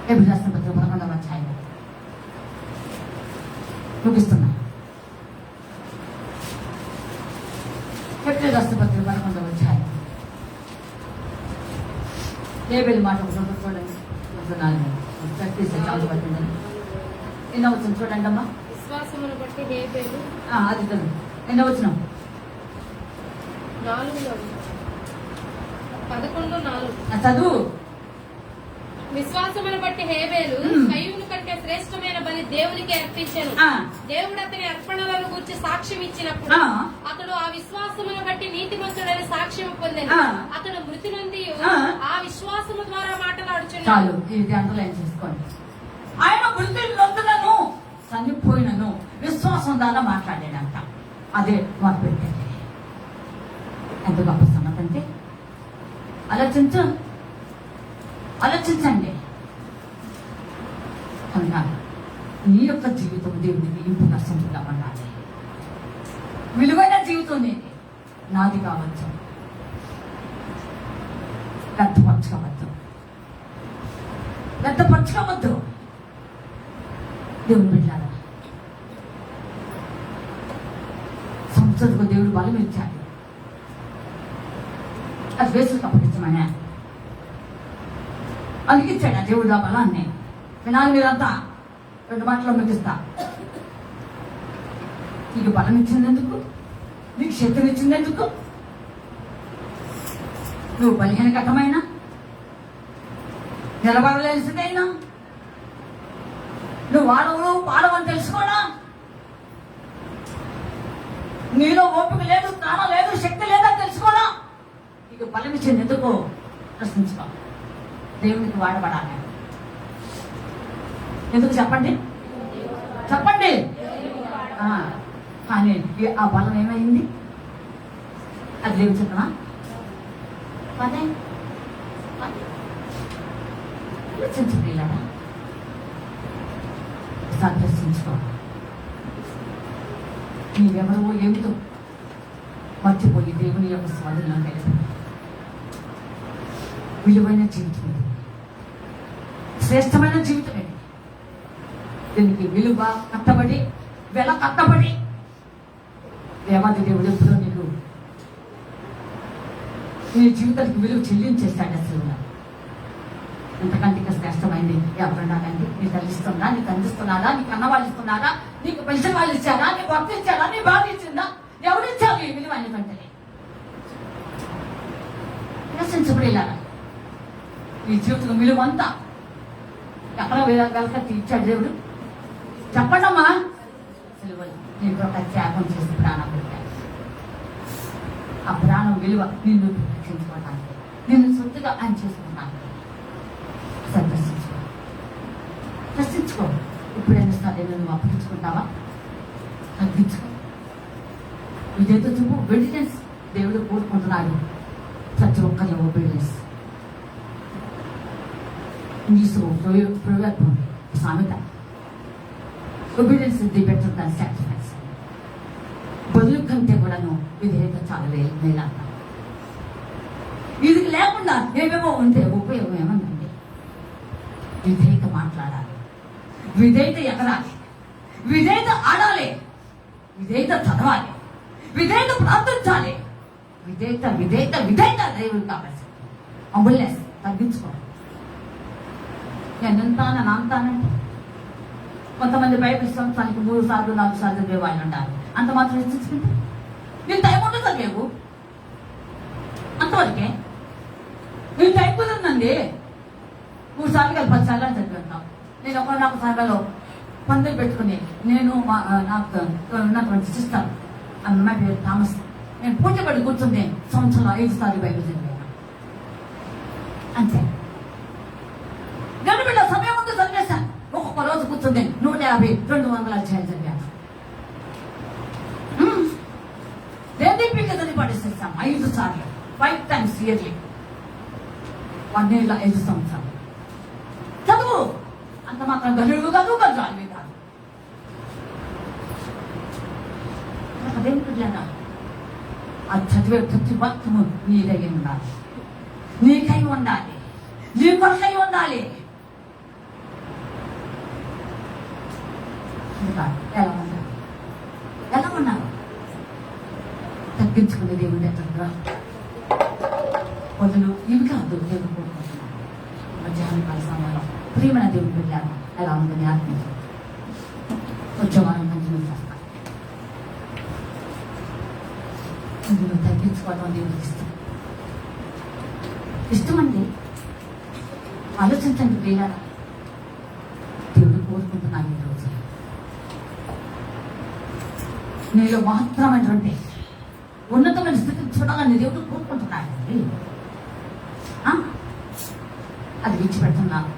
టేబుల్ రాసిన పత్రిక 11వ అధ్యాయం చూపిస్తున్నా. రాష్ట్ర పత్రిక 11వ అధ్యాయం టేబుల్ మాట చూడండి. చాలు పట్టిందని ఎన్నో వచ్చిన చూడండి అమ్మా. విశ్వాసమును బట్టి హేబేలు అది ఎన్నో వచ్చిన 11:4 చదువు. విశ్వాసమును బట్టి హేబేలు కయ్యూను కంటే శ్రేష్టమైన బలి దేవునికి అర్పించాను. దేవుడు అతని అర్పణలను గురించి సాక్ష్యం ఇచ్చినప్పుడు అతడు ఆ విశ్వాసమును బట్టి నీతిమంతుడని సాక్ష్యం పొందాను. అతడు మృతి నుండి ఆ విశ్వాసము ద్వారా మాట్లాడుచున్నాడు. ఇది అండర్లైన్ చేసుకోండి. ఆయన మృతి నొందులను చనిపోయినను విశ్వాసం ద్వారా మాట్లాడాడంట. అదే మాకు పెట్టండి. ఎంత గొప్ప సంగతి అంటే ఆలోచించండి. కనుక నీ యొక్క జీవితం దేవునికి ఇంపుగా సొంతగా ఉండాలి. విలువైన జీవితం నేనే, నాది కావచ్చు. వ్యర్థపరచుకోవద్దు. దేవుని బిడ్డలారా, సంస్థకు దేవుడు బలం ఇచ్చాడు. అది వేసుకు అప్పగించమనే అలిగించాడు ఆ దేవుడు ఆ బలాన్ని. వినాలి మీరంతా. 2 మాటలు ముగిస్తా. నీకు బలం ఇచ్చిందెందుకు? నీకు శక్తిని ఇచ్చిందెందుకు? నువ్వు బలహీన ఘట్టమైనా, నిలబడలేనిదైనా, నువ్వు పాడవని తెలుసుకోనా? నీలో ఓపిక లేదు, జ్ఞానం లేదు, శక్తి లేదని తెలుసుకోనా? నీకు బలం ఇచ్చింది ఎందుకు ప్రశ్నించుకో. దేవునికి వాడబడాలి. ఎందుకు చెప్పండి? కానీ ఆ బలం ఏమైంది? అది దేవుడు చెప్పనా? పదే ప్రశ్నించుకో. నీవెవరో ఏమిటో మర్చిపోయి దేవుని యొక్క స్వాధీనంలో కలిపి విలువైన జీవితం ఇది. శ్రేష్టమైన జీవితం ఇది. దీనికి విలువ కట్టబడి వెల కట్టబడి దేవాది దేవుడు ఎప్పుడో నీకు నీ జీవితానికి విలువ చెల్లించేస్తాడు. అసలు ఎంతకంటే ఇక శ్రేష్టమైంది ఎవరున్నారండి? నీకు తల్లిస్తుందా, నీకు అందిస్తున్నారా, నీకు అన్న వాళ్ళు ఇస్తున్నారా, నీకు పెన్షన్ వాళ్ళు ఇచ్చారా, నీకు భర్త ఇచ్చారా, నీ భార్య ఇచ్చిందా? ఎవరిచ్చారు ఈ విలువ ఎందుకంటే ప్రశ్నించబడేలా ఈ జీవితం విలువ అంతా ఎక్కడ వెళ్ళగలక తీర్చాడు దేవుడు. చెప్పండమ్మా. సిలువలో నీకు ఒక త్యాగం చేసి ప్రాణం పెట్టాడు. ఆ ప్రాణం విలువ నిన్ను రక్షించుకోవడానికి, నిన్ను సొత్తుగా ఆయన చేసుకున్నాను. ప్రశ్నించుకో. ఇప్పుడైనా సరే నువ్వు అప్పగించుకుంటావా? తగ్గించుకో. ఇదేదో చెప్పు ఒబీడియన్స్ దేవుడు కోరుకుంటున్నాడు. ప్రతి ఒక్కరి ఒబీడియన్స్. ఇంగ్లీష్లో ప్రొవర్బ్ సామెత, obedience is the better than sacrifice. బదులు కంటే కూడాను విధేయత చాలా మేలంట. ఇది లేకుండా ఏమేమో ఉంటే ఉపయోగం ఏమన్నా? విధేయత మాట్లాడాలి, విధేయత ఎగరాలి, విధేయత ఆడాలి, విధేయత చదవాలి, విధేయత ప్రార్థించాలి, విధేయత విధేయత విధేయత దేవుడు కావాలి. అంబులెన్స్ తగ్గించుకో. నేను అంతానంటే కొంతమంది బైబిల్ సంవత్సరానికి 3 సార్లు 4 సార్లు చదివే వాళ్ళు ఉంటారు. అంత మాత్రం ఇచ్చుకుంటే నేను టైం ఉంటుంది చదివేవు అంతవరకే. నేను టైం కుదరనండి. 3 సార్లు కాదు 10 సార్లు అని చదివాను. నేను ఒకనొక సంఘంలో పందులు పెట్టుకుని నేను నాకు ఉన్నటువంటి సిస్టర్ అమ్మాయి పేరు థామస్, నేను పూజ పడి కూర్చుంటే సంవత్సరంలో 5 సార్లు బైబిల్ చదివాను అంతే. గడిపిల్ల సమయం ముందు చదివేశాను. ఒక్కొక్క రోజు కూర్చుంటే 150, 200 అధ్యాయాలు చదివాను. దేదీపిక చదివి పడేసేస్తాం 5 సార్లు, 5 times ఇయర్లీ. 1 year 5 సంవత్సరాలు చదువు. అంత మాత్రం గడువు కాదు, గజాలి కాదు. అదేంటులేదా? ఆ చదివే ప్రతి వాక్యము నీదై ఉండాలి, నీకై ఉండాలి, నీ కొరకై ఉండాలి. ఎలా ఉన్నారు? తగ్గించుకునే దేవుడి దగ్గర వదులు. ఇవి కాదు దేవుడు కోరుకుంటున్నాను. మధ్యాహ్నం కాల సమయంలో ప్రియమైన దేవుడు వెళ్ళాను. ఎలా ఉందని ఆత్మ కొంచెం వారం కంటిన్యూ చేస్తాను. నువ్వు తగ్గించుకోవడం దేవుడికి ఇష్టం అండి. ఆలోచించండి ప్రియులారా. దేవుడు కోరుకుంటున్నాను ఈరోజు నీలో మహత్తరమైనటువంటి ఉన్నతమైన స్థితిని చూడాలని దేవుడు కోరుకుంటున్నాడండి. అది విడిచిపెడుతున్నాను.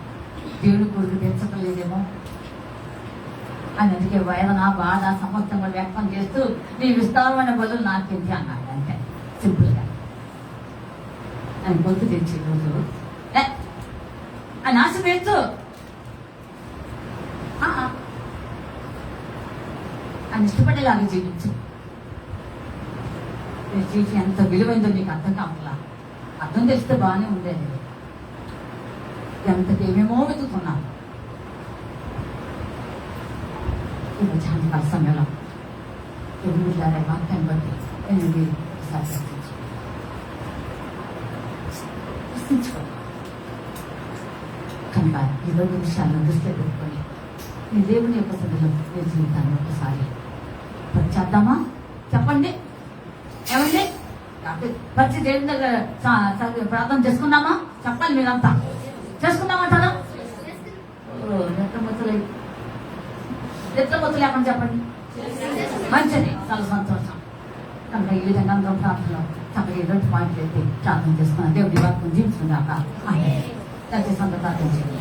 దేవుడు కోరిక తెచ్చలేదేమో అని అందుకే వేదన బాధ సమస్తం వ్యక్తం చేస్తూ నీ విస్తారమైన బదులు నాకేంటి అన్నాడు. అంటే సింపుల్గా అని గొంతు తెచ్చి రోజు అని ఆశ వేస్తూ అని ఇష్టపడేలాగా జీవించు. నీ జీవితం ఎంత విలువైందో నీకు అర్థం కావట్లా. అర్థం తెలిస్తే బాగానే ఉండేది. ఎంతకి ఏమేమో వెతుకుతున్నాను. ఈ మధ్యాహ్నం సమయంలో ఎవరు వాక్యాన్ని బట్టి ఎనిమిది ప్రశ్నించుకో. కనుక ఈ 2 విషయాలను దృష్టిలో పెట్టుకొని నీ దేవుని యొక్క సభలో నీ జీవితాన్ని ఒకసారి చేద్దామా? చెప్పండి. ఏమండి? ప్రతి దేవుని దగ్గర ప్రార్థన చేసుకున్నామా? చెప్పాలి. మీరంతా చేసుకున్నామంటారా? నిద్రమొత్తు లేకుండా చెప్పండి. మంచిది, చాలా సంతోషం. కనుక ఈ విధంగా అందరం ప్రార్థనలో చక్కగా 2 పాయింట్లు ఎత్తి ప్రార్థన చేసుకున్నాం. దేవుడి వాక్యం జీవించుకున్నాక దయచేసి అందరూ ప్రార్థన చేయండి.